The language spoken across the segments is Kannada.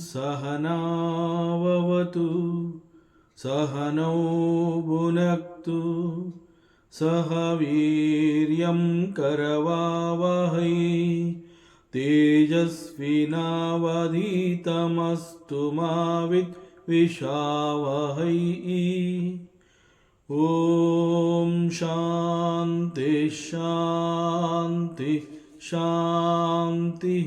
सहनाववतु सहनौ भुनक्तु सह वीर्यं करवावहै तेजस्विनावधीतमस्तु मा विद्विषावहै। ओम शांति शांति ಶಾಂತಿ.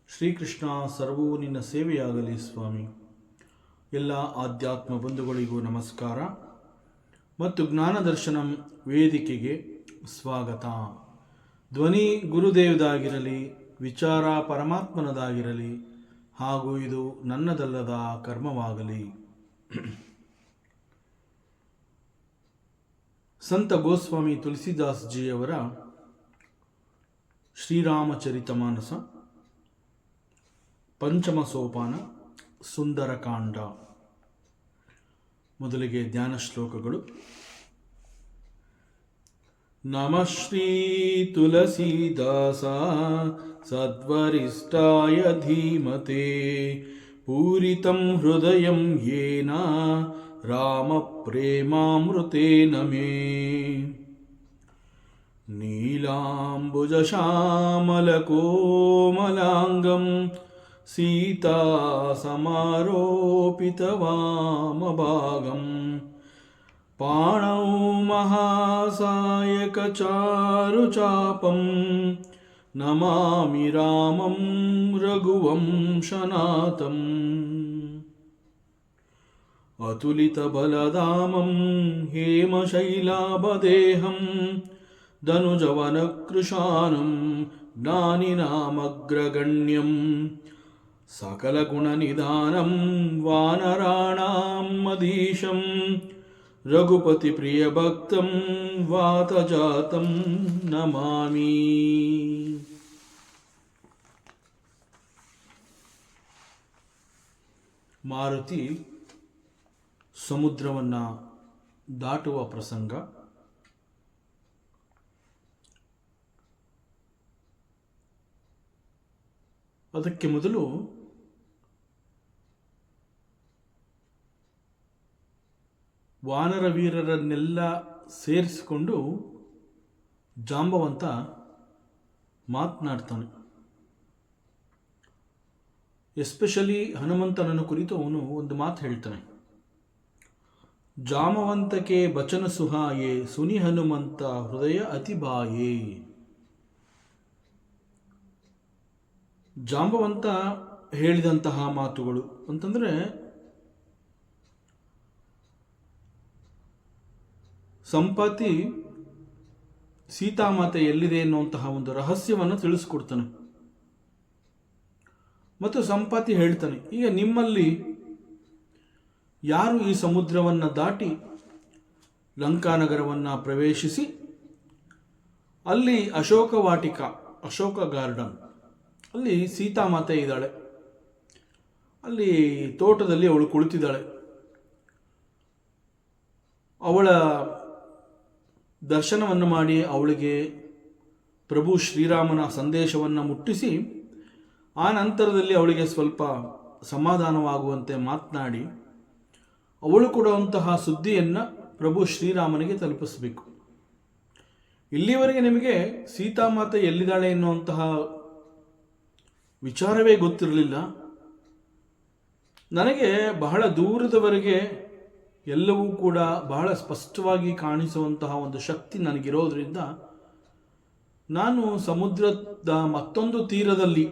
ಶ್ರೀಕೃಷ್ಣ ಸರ್ವೂ ನಿನ್ನ ಸೇವೆಯಾಗಲಿ ಸ್ವಾಮಿ. ಎಲ್ಲ ಆಧ್ಯಾತ್ಮ ಬಂಧುಗಳಿಗೂ ನಮಸ್ಕಾರ ಮತ್ತು ಜ್ಞಾನದರ್ಶನಂ ವೇದಿಕೆಗೆ ಸ್ವಾಗತ. ಧ್ವನಿ ಗುರುದೇವದಾಗಿರಲಿ, ವಿಚಾರ ಪರಮಾತ್ಮನದಾಗಿರಲಿ, ಹಾಗೂ ಇದು ನನ್ನದಲ್ಲದ ಕರ್ಮವಾಗಲಿ. ಸಂತ ಗೋಸ್ವಾಮಿ ತುಳಸಿದಾಸ್ ಜಿಯವರ ಶ್ರೀರಾಮಚರಿತಮಾನಸ ಪಂಚಮ ಸೋಪಾನ ಸುಂದರಕಾಂಡ. ಮೊದಲಿಗೆ ಧ್ಯಾನ ಶ್ಲೋಕಗಳು. ನಮಃ ಶ್ರೀ ತುಳಸೀದಾಸ ಸದ್ವರಿಷ್ಠಾಯ ಧೀಮತೆ ಪೂರಿತಂ ಹೃದಯಂ ಯೇನ ರಾಮ ಪ್ರೇಮಾಮೃತೇನ ಮೇ. ನೀಲಾಂಬುಜಶ್ಯಾಮಲಕೋಮಲಾಂಗಂ ಸೀತಾ ಸಮಾರೋಪಿತವಾಮಭಾಗಂ ಪಾಣೌ ಮಹಾಸಾಯಕಚಾರುಚಾಪಂ ನಮಾಮಿ ರಾಮಂ ರಘುವಂಶನಾಥಂ. ಅತುಲಿತಬಲಧಾಮಂ ಹೇಮಶೈಲಾಭದೇಹಂ ಧನುಜವನಕೃಶಾನಂ ಜ್ಞಾನಿನಾಮಗ್ರಗಣ್ಯಂ ಸಕಲಗುಣನಿಧಾನಂ ವಾನರಾಣಾಂ ಮದೀಶಂ ರಘುಪತಿಪ್ರಿಯಭಕ್ತಂ ವಾತಜಾತಂ ನಮಾಮಿ. ಮಾರುತಿ ಸಮುದ್ರವನ್ನು ದಾಟುವ ಪ್ರಸಂಗ. ಅದಕ್ಕೆ ಮೊದಲು ವಾನರ ವೀರರನ್ನೆಲ್ಲ ಸೇರಿಸಿಕೊಂಡು ಜಾಂಬವಂತ ಮಾತನಾಡ್ತಾನೆ. ಎಸ್ಪೆಷಲಿ ಹನುಮಂತನನ್ನು ಕುರಿತು ಅವನು ಒಂದು ಮಾತು ಹೇಳ್ತಾನೆ. ಜಾಮವಂತಕ್ಕೆ ಬಚನ ಸುಹಾಯೇ ಸುನಿ ಹನುಮಂತ ಹೃದಯ ಅತಿಬಾಯೇ. ಜಾಂಬವಂತ ಹೇಳಿದಂತಹ ಮಾತುಗಳು ಅಂತಂದರೆ, ಸಂಪಾತಿ ಸೀತಾಮಾತೆ ಎಲ್ಲಿದೆ ಎನ್ನುವಂತಹ ಒಂದು ರಹಸ್ಯವನ್ನು ತಿಳಿಸ್ಕೊಡ್ತಾನೆ. ಮತ್ತು ಸಂಪಾತಿ ಹೇಳ್ತಾನೆ, ಈಗ ನಿಮ್ಮಲ್ಲಿ ಯಾರು ಈ ಸಮುದ್ರವನ್ನು ದಾಟಿ ಲಂಕಾನಗರವನ್ನು ಪ್ರವೇಶಿಸಿ ಅಲ್ಲಿ ಅಶೋಕ ವಾಟಿಕ, ಅಶೋಕ ಗಾರ್ಡನ್, ಅಲ್ಲಿ ಸೀತಾಮಾತೆ ಇದ್ದಾಳೆ, ಅಲ್ಲಿ ತೋಟದಲ್ಲಿ ಅವಳು ಕುಳಿತಿದ್ದಾಳೆ, ಅವಳ ದರ್ಶನವನ್ನು ಮಾಡಿ ಅವಳಿಗೆ ಪ್ರಭು ಶ್ರೀರಾಮನ ಸಂದೇಶವನ್ನು ಮುಟ್ಟಿಸಿ ಆ ನಂತರದಲ್ಲಿ ಅವಳಿಗೆ ಸ್ವಲ್ಪ ಸಮಾಧಾನವಾಗುವಂತೆ ಮಾತನಾಡಿ ಅವಳು ಕೊಡುವಂತಹ ಸುದ್ದಿಯನ್ನು ಪ್ರಭು ಶ್ರೀರಾಮನಿಗೆ ತಲುಪಿಸಬೇಕು. ಇಲ್ಲಿವರೆಗೆ ನಿಮಗೆ ಸೀತಾಮಾತೆ ಎಲ್ಲಿದ್ದಾಳೆ ಎನ್ನುವಂತಹ ವಿಚಾರವೇ ಗೊತ್ತಿರಲಿಲ್ಲ. ನನಗೆ ಬಹಳ ದೂರದವರೆಗೆ ಎಲ್ಲವೂ ಕೂಡ ಬಹಳ ಸ್ಪಷ್ಟವಾಗಿ ಕಾಣಿಸುವಂತಹ ಒಂದು ಶಕ್ತಿ ನನಗಿರೋದ್ರಿಂದ ನಾನು ಸಮುದ್ರದ ಮತ್ತೊಂದು ತೀರದಲ್ಲಿ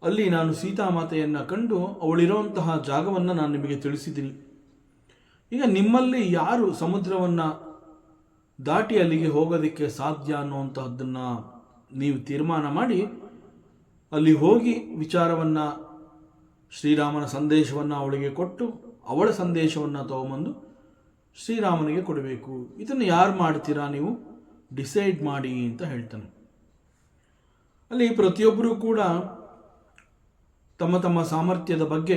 ಅಲ್ಲಿ ನಾನು ಸೀತಾಮಾತೆಯನ್ನು ಕಂಡು ಅವಳಿರುವಂತಹ ಜಾಗವನ್ನು ನಾನು ನಿಮಗೆ ತಿಳಿಸಿದ್ದೀನಿ. ಈಗ ನಿಮ್ಮಲ್ಲಿ ಯಾರು ಸಮುದ್ರವನ್ನು ದಾಟಿ ಅಲ್ಲಿಗೆ ಹೋಗೋದಕ್ಕೆ ಸಾಧ್ಯ ಅನ್ನುವಂತಹದ್ದನ್ನು ನೀವು ತೀರ್ಮಾನ ಮಾಡಿ ಅಲ್ಲಿ ಹೋಗಿ ವಿಚಾರವನ್ನು, ಶ್ರೀರಾಮನ ಸಂದೇಶವನ್ನು ಅವಳಿಗೆ ಕೊಟ್ಟು ಅವಳ ಸಂದೇಶವನ್ನು ತಗೊಂಬಂದು ಶ್ರೀರಾಮನಿಗೆ ಕೊಡಬೇಕು. ಇದನ್ನು ಯಾರು ಮಾಡ್ತೀರಾ ನೀವು ಡಿಸೈಡ್ ಮಾಡಿ ಅಂತ ಹೇಳ್ತಾನೆ. ಅಲ್ಲಿ ಪ್ರತಿಯೊಬ್ಬರೂ ಕೂಡ ತಮ್ಮ ತಮ್ಮ ಸಾಮರ್ಥ್ಯದ ಬಗ್ಗೆ,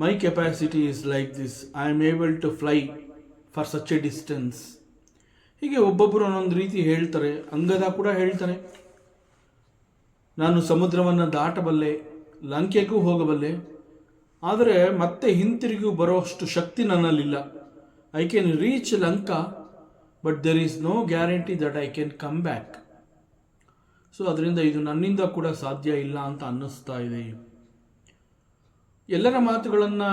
my capacity is like this, I am able to fly for such a distance, ಹೀಗೆ ಒಬ್ಬೊಬ್ಬರು ಒಂದೊಂದು ರೀತಿ ಹೇಳ್ತಾರೆ. ಅಂಗದ ಕೂಡ ಹೇಳ್ತಾನೆ, ನಾನು ಸಮುದ್ರವನ್ನು ದಾಟಬಲ್ಲೆ, ಲಂಕೆಗೂ ಹೋಗಬಲ್ಲೆ, ಆದರೆ ಮತ್ತೆ ಹಿಂತಿರುಗಿ ಬರೋಷ್ಟು ಶಕ್ತಿ ನನ್ನಲ್ಲಿಲ್ಲ. I can reach Lanka but there is no guarantee that I can come back. So ಅದರಿಂದ ಇದು ನನ್ನಿಂದ ಕೂಡ ಸಾಧ್ಯ ಇಲ್ಲ ಅಂತ ಅನ್ನಿಸ್ತಾ ಇದೆ. ಎಲ್ಲರ ಮಾತುಗಳನ್ನು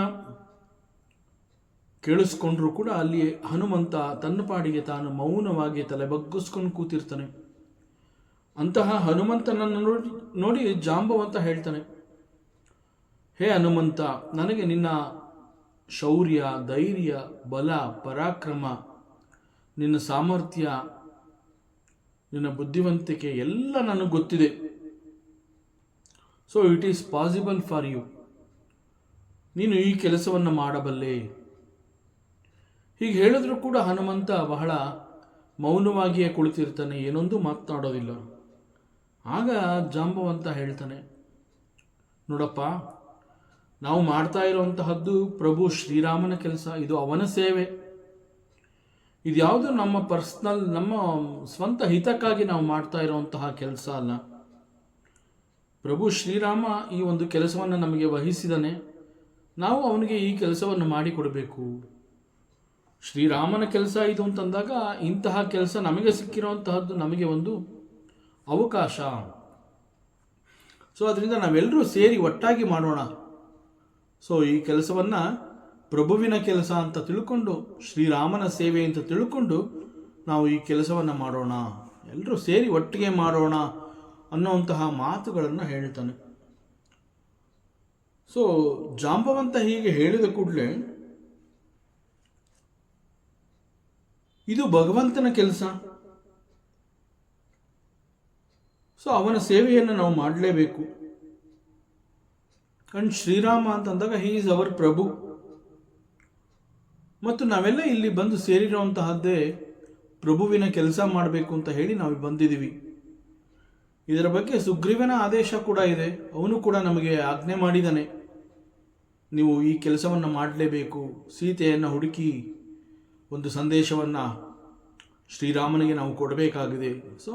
ಕೇಳಿಸ್ಕೊಂಡ್ರೂ ಕೂಡ ಅಲ್ಲಿ ಹನುಮಂತ ತನ್ನ ಪಾಡಿಗೆ ತಾನು ಮೌನವಾಗಿ ತಲೆ ಬಗ್ಗಿಸ್ಕೊಂಡು ಕೂತಿರ್ತಾನೆ. ಅಂತಹ ಹನುಮಂತನನ್ನು ನೋಡಿ ಜಾಂಬವಂತ ಹೇಳ್ತಾನೆ, ಹೇ ಹನುಮಂತ, ನನಗೆ ನಿನ್ನ ಶೌರ್ಯ, ಧೈರ್ಯ, ಬಲ, ಪರಾಕ್ರಮ, ನಿನ್ನ ಸಾಮರ್ಥ್ಯ, ನಿನ್ನ ಬುದ್ಧಿವಂತಿಕೆ ಎಲ್ಲ ನನಗೆ ಗೊತ್ತಿದೆ. So it is possible for you, ನೀನು ಈ ಕೆಲಸವನ್ನು ಮಾಡಬಲ್ಲೆ. ಹೀಗೆ ಹೇಳಿದ್ರು ಕೂಡ ಹನುಮಂತ ಬಹಳ ಮೌನವಾಗಿಯೇ ಕುಳಿತಿರ್ತಾನೆ, ಏನೊಂದು ಮಾತನಾಡೋದಿಲ್ಲ. ಆಗ ಜಾಂಬವಂತ ಹೇಳ್ತಾನೆ, ನೋಡಪ್ಪ, ನಾವು ಮಾಡ್ತಾ ಇರುವಂತಹದ್ದು ಪ್ರಭು ಶ್ರೀರಾಮನ ಕೆಲಸ, ಇದು ಅವನ ಸೇವೆ. ಇದು ಯಾವುದು ನಮ್ಮ ಪರ್ಸ್ನಲ್, ನಮ್ಮ ಸ್ವಂತ ಹಿತಕ್ಕಾಗಿ ನಾವು ಮಾಡ್ತಾ ಇರುವಂತಹ ಕೆಲಸ ಅಲ್ಲ. ಪ್ರಭು ಶ್ರೀರಾಮ ಈ ಒಂದು ಕೆಲಸವನ್ನು ನಮಗೆ ವಹಿಸಿದನೆ, ನಾವು ಅವನಿಗೆ ಈ ಕೆಲಸವನ್ನು ಮಾಡಿಕೊಡಬೇಕು. ಶ್ರೀರಾಮನ ಕೆಲಸ ಇದು ಅಂತಂದಾಗ ಇಂತಹ ಕೆಲಸ ನಮಗೆ ಸಿಕ್ಕಿರುವಂತಹದ್ದು ನಮಗೆ ಒಂದು ಅವಕಾಶ. ಸೊ ಅದರಿಂದ ನಾವೆಲ್ಲರೂ ಸೇರಿ ಒಟ್ಟಾಗಿ ಮಾಡೋಣ. ಸೊ ಈ ಕೆಲಸವನ್ನು ಪ್ರಭುವಿನ ಕೆಲಸ ಅಂತ ತಿಳ್ಕೊಂಡು, ಶ್ರೀರಾಮನ ಸೇವೆ ಅಂತ ತಿಳ್ಕೊಂಡು ನಾವು ಈ ಕೆಲಸವನ್ನು ಮಾಡೋಣ, ಎಲ್ಲರೂ ಸೇರಿ ಒಟ್ಟಿಗೆ ಮಾಡೋಣ ಅನ್ನುವಂತಹ ಮಾತುಗಳನ್ನು ಹೇಳ್ತಾನೆ. ಸೊ ಜಾಂಬವಂತ ಹೀಗೆ ಹೇಳಿದ ಕೂಡಲೇ, ಇದು ಭಗವಂತನ ಕೆಲಸ, ಸೊ ಅವನ ಸೇವೆಯನ್ನು ನಾವು ಮಾಡಲೇಬೇಕು. ಅಂಡ್ ಶ್ರೀರಾಮ ಅಂತಂದಾಗ ಹಿ ಈಸ್ ಅವರ್ ಪ್ರಭು, ಮತ್ತು ನಾವೆಲ್ಲ ಇಲ್ಲಿ ಬಂದು ಸೇರಿರುವಂತಹದ್ದೇ ಪ್ರಭುವಿನ ಕೆಲಸ ಮಾಡಬೇಕು ಅಂತ ಹೇಳಿ ನಾವು ಬಂದಿದ್ದೀವಿ. ಇದರ ಬಗ್ಗೆ ಸುಗ್ರೀವನ ಆದೇಶ ಕೂಡ ಇದೆ, ಅವನು ಕೂಡ ನಮಗೆ ಆಜ್ಞೆ ಮಾಡಿದ್ದಾನೆ, ನೀವು ಈ ಕೆಲಸವನ್ನು ಮಾಡಲೇಬೇಕು. ಸೀತೆಯನ್ನು ಹುಡುಕಿ ಒಂದು ಸಂದೇಶವನ್ನು ಶ್ರೀರಾಮನಿಗೆ ನಾವು ಕೊಡಬೇಕಾಗಿದೆ. ಸೊ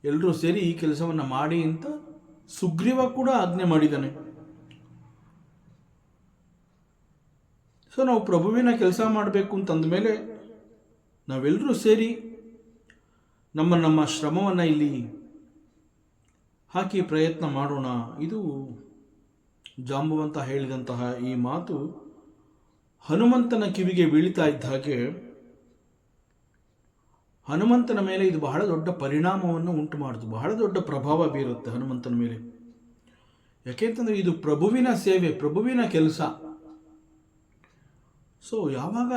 ಎಲ್ಲರೂ ಸೇರಿ ಈ ಕೆಲಸವನ್ನು ಮಾಡಿ ಅಂತ ಸುಗ್ರೀವ ಕೂಡ ಆಜ್ಞೆ ಮಾಡಿದ್ದಾನೆ. ಸೊ ನಾವು ಪ್ರಭುವಿನ ಕೆಲಸ ಮಾಡಬೇಕು ಅಂತಂದ ಮೇಲೆ ನಾವೆಲ್ಲರೂ ಸೇರಿ ನಮ್ಮ ಶ್ರಮವನ್ನು ಇಲ್ಲಿ ಹಾಕಿ ಪ್ರಯತ್ನ ಮಾಡೋಣ. ಇದು ಜಾಂಬವಂತ ಹೇಳಿದಂತಹ ಈ ಮಾತು ಹನುಮಂತನ ಕಿವಿಗೆ ಬೀಳ್ತಾ ಇದ್ದ ಹಾಗೆ ಹನುಮಂತನ ಮೇಲೆ ಇದು ಬಹಳ ದೊಡ್ಡ ಪರಿಣಾಮವನ್ನು ಉಂಟು ಮಾಡಿತು, ಬಹಳ ದೊಡ್ಡ ಪ್ರಭಾವ ಬೀರುತ್ತೆ ಹನುಮಂತನ ಮೇಲೆ. ಯಾಕೆಂತಂದರೆ ಇದು ಪ್ರಭುವಿನ ಸೇವೆ, ಪ್ರಭುವಿನ ಕೆಲಸ. ಸೊ ಯಾವಾಗ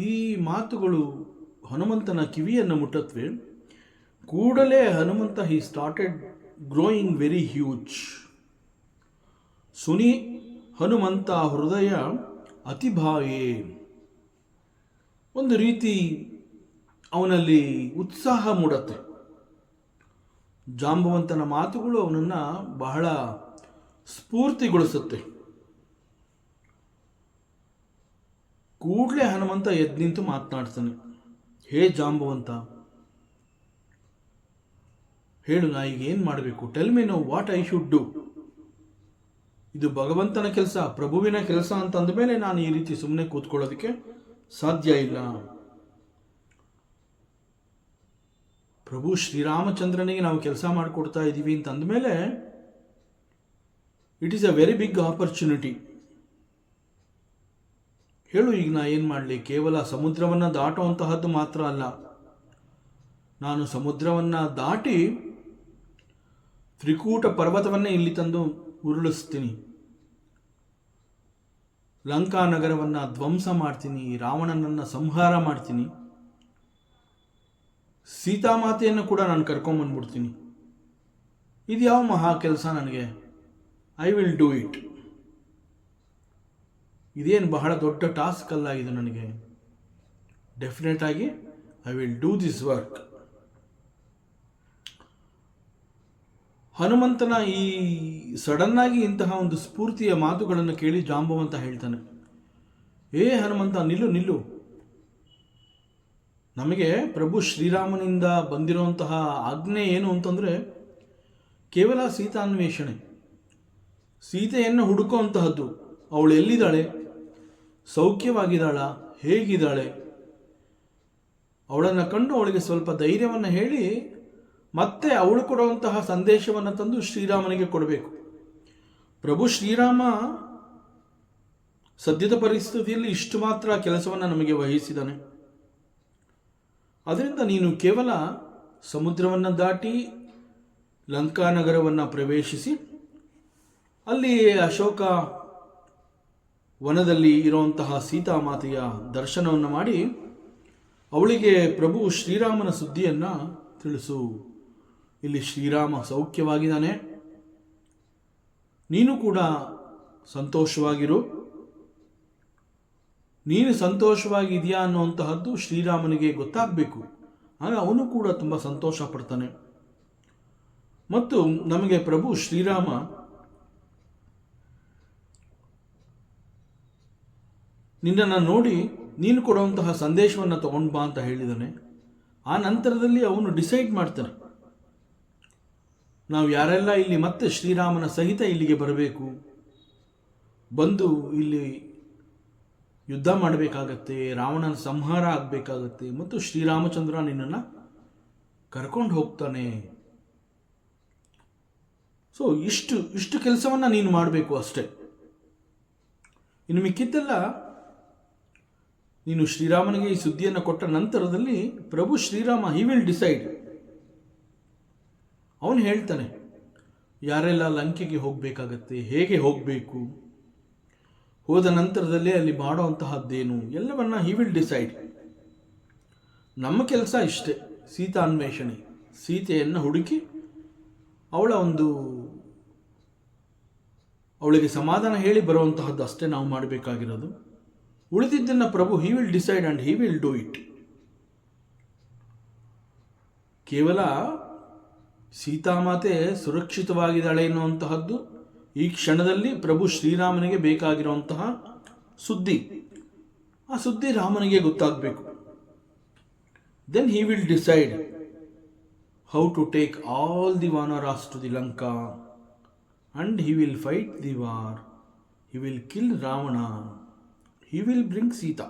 ಈ ಮಾತುಗಳು ಹನುಮಂತನ ಕಿವಿಯನ್ನು ಮುಟ್ಟತ್ವೆ, ಕೂಡಲೇ Hanumantha he started growing very huge. ಸುನಿ ಹನುಮಂತ ಹೃದಯ ಅತಿಭಾವೇ, ಒಂದು ರೀತಿ ಅವನಲ್ಲಿ ಉತ್ಸಾಹ ಮೂಡತ್ತೆ. ಜಾಂಬವಂತನ ಮಾತುಗಳು ಅವನನ್ನು ಬಹಳ ಸ್ಫೂರ್ತಿಗೊಳಿಸುತ್ತೆ. ಕೂಡಲೇ ಹನುಮಂತ ಎದ್ದು ನಿಂತು ಮಾತನಾಡ್ತಾನೆ, ಹೇ ಜಾಂಬವಂತ, ಹೇಳು, ನಾ ಈಗ ಏನು ಮಾಡಬೇಕು? Tell me know what I should do. ಇದು ಭಗವಂತನ ಕೆಲಸ, ಪ್ರಭುವಿನ ಕೆಲಸ ಅಂತ ಅಂದಮೇಲೆ ನಾನು ಈ ರೀತಿ ಸುಮ್ಮನೆ ಕೂತ್ಕೊಳ್ಳೋದಕ್ಕೆ ಸಾಧ್ಯ ಇಲ್ಲ. ಪ್ರಭು ಶ್ರೀರಾಮಚಂದ್ರನಿಗೆ ನಾವು ಕೆಲಸ ಮಾಡಿಕೊಡ್ತಾ ಇದ್ದೀವಿ ಅಂತ ಅಂದಮೇಲೆ it is a very big opportunity. ಹೇಳು, ಈಗ ನಾ ಏನು ಮಾಡಲಿ? ಕೇವಲ ಸಮುದ್ರವನ್ನು ದಾಟುವಂತಹದ್ದು ಮಾತ್ರ ಅಲ್ಲ, ನಾನು ಸಮುದ್ರವನ್ನು ದಾಟಿ ತ್ರಿಕೂಟ ಪರ್ವತವನ್ನೇ ಇಲ್ಲಿ ತಂದು ಉರುಳಿಸ್ತೀನಿ, ಲಂಕಾ ನಗರವನ್ನು ಧ್ವಂಸ ಮಾಡ್ತೀನಿ, ರಾವಣನನ್ನು ಸಂಹಾರ ಮಾಡ್ತೀನಿ, ಸೀತಾಮಾತೆಯನ್ನು ಕೂಡ ನಾನು ಕರ್ಕೊಂಬಂದ್ಬಿಡ್ತೀನಿ. ಇದು ಯಾವ ಮಹಾ ಕೆಲಸ ನನಗೆ? I will do it. ಇದೇನು ಬಹಳ ದೊಡ್ಡ ಟಾಸ್ಕ್ ಅಲ್ಲ ಇದು ನನಗೆ. ಡೆಫಿನೆಟ್ ಆಗಿ I will do this work. ಹನುಮಂತನ ಈ ಸಡನ್ನಾಗಿ ಇಂತಹ ಒಂದು ಸ್ಫೂರ್ತಿಯ ಮಾತುಗಳನ್ನು ಕೇಳಿ ಜಾಂಬವಂತ ಹೇಳ್ತಾನೆ, ಏ ಹನುಮಂತ, ನಿಲ್ಲು ನಿಲ್ಲು. ನಮಗೆ ಪ್ರಭು ಶ್ರೀರಾಮನಿಂದ ಬಂದಿರುವಂತಹ ಆಜ್ಞೆ ಏನು ಅಂತಂದರೆ ಕೇವಲ ಸೀತಾನ್ವೇಷಣೆ, ಸೀತೆಯನ್ನು ಹುಡುಕುವಂತಹದ್ದು. ಅವಳು ಎಲ್ಲಿದ್ದಾಳೆ, ಸೌಖ್ಯವಾಗಿದ್ದಾಳ, ಹೇಗಿದ್ದಾಳೆ, ಅವಳನ್ನು ಕಂಡು ಅವಳಿಗೆ ಸ್ವಲ್ಪ ಧೈರ್ಯವನ್ನು ಹೇಳಿ ಮತ್ತೆ ಅವಳು ಕೊಡುವಂತಹ ಸಂದೇಶವನ್ನು ತಂದು ಶ್ರೀರಾಮನಿಗೆ ಕೊಡಬೇಕು. ಪ್ರಭು ಶ್ರೀರಾಮ ಸದ್ಯದ ಪರಿಸ್ಥಿತಿಯಲ್ಲಿ ಇಷ್ಟು ಮಾತ್ರ ಕೆಲಸವನ್ನು ನಮಗೆ ವಹಿಸಿದ್ದಾನೆ. ಅದರಿಂದ ನೀನು ಕೇವಲ ಸಮುದ್ರವನ್ನು ದಾಟಿ ಲಂಕಾ ನಗರವನ್ನು ಪ್ರವೇಶಿಸಿ ಅಲ್ಲಿ ಅಶೋಕ ವನದಲ್ಲಿ ಇರುವಂತಹ ಸೀತಾಮಾತೆಯ ದರ್ಶನವನ್ನು ಮಾಡಿ ಅವಳಿಗೆ ಪ್ರಭು ಶ್ರೀರಾಮನ ಸುದ್ದಿಯನ್ನು ತಿಳಿಸು. ಇಲ್ಲಿ ಶ್ರೀರಾಮ ಸೌಖ್ಯವಾಗಿದ್ದಾನೆ, ನೀನು ಕೂಡ ಸಂತೋಷವಾಗಿರು. ನೀನು ಸಂತೋಷವಾಗಿದೆಯಾ ಅನ್ನುವಂತಹದ್ದು ಶ್ರೀರಾಮನಿಗೆ ಗೊತ್ತಾಗಬೇಕು. ಆಗ ಅವನು ಕೂಡ ತುಂಬ ಸಂತೋಷ ಪಡ್ತಾನೆ. ಮತ್ತು ನಮಗೆ ಪ್ರಭು ಶ್ರೀರಾಮ ನಿನ್ನನ್ನು ನೋಡಿ ನೀನು ಕೊಡುವಂತಹ ಸಂದೇಶವನ್ನು ತಗೊಂಡು ಬಾ ಅಂತ ಹೇಳಿದ್ದಾನೆ. ಆ ನಂತರದಲ್ಲಿ ಅವನು ಡಿಸೈಡ್ ಮಾಡ್ತಾನೆ, ನಾವು ಯಾರೆಲ್ಲ ಇಲ್ಲಿ ಮತ್ತೆ ಶ್ರೀರಾಮನ ಸಹಿತ ಇಲ್ಲಿಗೆ ಬರಬೇಕು, ಬಂದು ಇಲ್ಲಿ ಯುದ್ಧ ಮಾಡಬೇಕಾಗತ್ತೆ, ರಾವಣನ ಸಂಹಾರ ಆಗಬೇಕಾಗತ್ತೆ, ಮತ್ತು ಶ್ರೀರಾಮಚಂದ್ರ ನಿನ್ನನ್ನು ಕರ್ಕೊಂಡು ಹೋಗ್ತಾನೆ. ಸೊ ಇಷ್ಟು ಕೆಲಸವನ್ನು ನೀನು ಮಾಡಬೇಕು ಅಷ್ಟೇ. ಇನ್ನು ಮಿಕ್ಕಿದ್ದೆಲ್ಲ ನೀನು ಶ್ರೀರಾಮನಿಗೆ ಈ ಸುದ್ದಿಯನ್ನು ಕೊಟ್ಟ ನಂತರದಲ್ಲಿ ಪ್ರಭು ಶ್ರೀರಾಮ ಹಿ ವಿಲ್ ಡಿಸೈಡ್. ಅವನು ಹೇಳ್ತಾನೆ ಯಾರೆಲ್ಲ ಲಂಕೆಗೆ ಹೋಗಬೇಕಾಗತ್ತೆ, ಹೇಗೆ ಹೋಗಬೇಕು, ಹೋದ ನಂತರದಲ್ಲಿ ಅಲ್ಲಿ ಮಾಡುವಂತಹದ್ದೇನು, ಎಲ್ಲವನ್ನ ಹಿ ವಿಲ್ ಡಿಸೈಡ್. ನಮ್ಮ ಕೆಲಸ ಇಷ್ಟೇ, ಸೀತಾನ್ವೇಷಣೆ, ಸೀತೆಯನ್ನು ಹುಡುಕಿ ಅವಳಿಗೆ ಸಮಾಧಾನ ಹೇಳಿ ಬರುವಂತಹದ್ದು ಅಷ್ಟೇ ನಾವು ಮಾಡಬೇಕಾಗಿರೋದು. ಉಳಿದಿದ್ದನ್ನು ಪ್ರಭು he will decide and he will do it. ಕೇವಲ ಸೀತಾಮಾತೆ ಸುರಕ್ಷಿತವಾಗಿದ್ದಾಳೆ ಎನ್ನುವಂತಹದ್ದು ಈ ಕ್ಷಣದಲ್ಲಿ ಪ್ರಭು ಶ್ರೀರಾಮನಿಗೆ ಬೇಕಾಗಿರುವಂತಹ ಸುದ್ದಿ. ಆ ಸುದ್ದಿ ರಾಮನಿಗೆ ಗೊತ್ತಾಗಬೇಕು. Then he will decide how to take all the vanaras to the Lanka and he will fight the war. He will kill Ravana, he will bring Sita.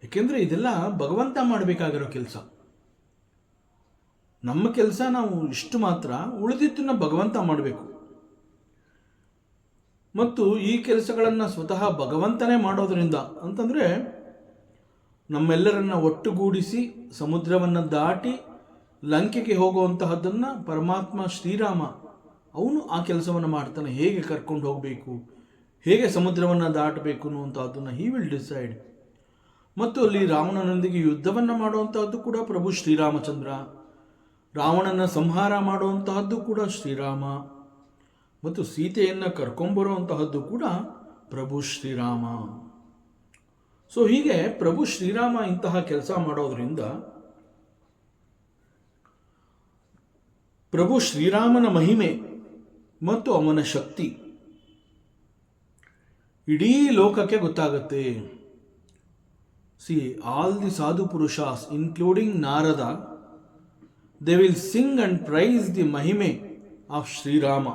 ಯಾಕೆಂದರೆ ಇದೆಲ್ಲ ಭಗವಂತ ಮಾಡಬೇಕಾಗಿರೋ ಕೆಲಸ. ನಮ್ಮ ಕೆಲಸ ನಾವು ಇಷ್ಟು ಮಾತ್ರ, ಉಳಿದಿದ್ದನ್ನು ಭಗವಂತ ಮಾಡಬೇಕು. ಮತ್ತು ಈ ಕೆಲಸಗಳನ್ನು ಸ್ವತಃ ಭಗವಂತನೇ ಮಾಡೋದರಿಂದ ಅಂತಂದರೆ ನಮ್ಮೆಲ್ಲರನ್ನ ಒಟ್ಟುಗೂಡಿಸಿ ಸಮುದ್ರವನ್ನು ದಾಟಿ ಲಂಕೆಗೆ ಹೋಗುವಂತಹದ್ದನ್ನು ಪರಮಾತ್ಮ ಶ್ರೀರಾಮ ಅವನು ಆ ಕೆಲಸವನ್ನು ಮಾಡ್ತಾನೆ. ಹೇಗೆ ಕರ್ಕೊಂಡು ಹೋಗಬೇಕು, ಹೇಗೆ ಸಮುದ್ರವನ್ನು ದಾಟಬೇಕು ಅನ್ನುವಂಥದ್ದನ್ನು ಹಿ ವಿಲ್ ಡಿಸೈಡ್. ಮತ್ತು ಅಲ್ಲಿ ರಾವಣನೊಂದಿಗೆ ಯುದ್ಧವನ್ನು ಮಾಡುವಂತಹದ್ದು ಕೂಡ ಪ್ರಭು ಶ್ರೀರಾಮಚಂದ್ರ, ರಾವಣನ ಸಂಹಾರ ಮಾಡುವಂತಹದ್ದು ಕೂಡ ಶ್ರೀರಾಮ, ಮತ್ತು ಸೀತೆಯನ್ನು ಕರ್ಕೊಂಬರುವಂತಹದ್ದು ಕೂಡ ಪ್ರಭು ಶ್ರೀರಾಮ. ಸೊ ಹೀಗೆ ಪ್ರಭು ಶ್ರೀರಾಮ ಇಂತಹ ಕೆಲಸ ಮಾಡೋದ್ರಿಂದ ಪ್ರಭು ಶ್ರೀರಾಮನ ಮಹಿಮೆ ಮತ್ತು ಅವನ ಶಕ್ತಿ ಇಡೀ ಲೋಕಕ್ಕೆ ಗೊತ್ತಾಗುತ್ತೆ. ಸಿ ಆಲ್ ದಿ ಸಾಧು ಪುರುಷಾಸ್ including Narada, they will sing and praise the mahime of Shrirama.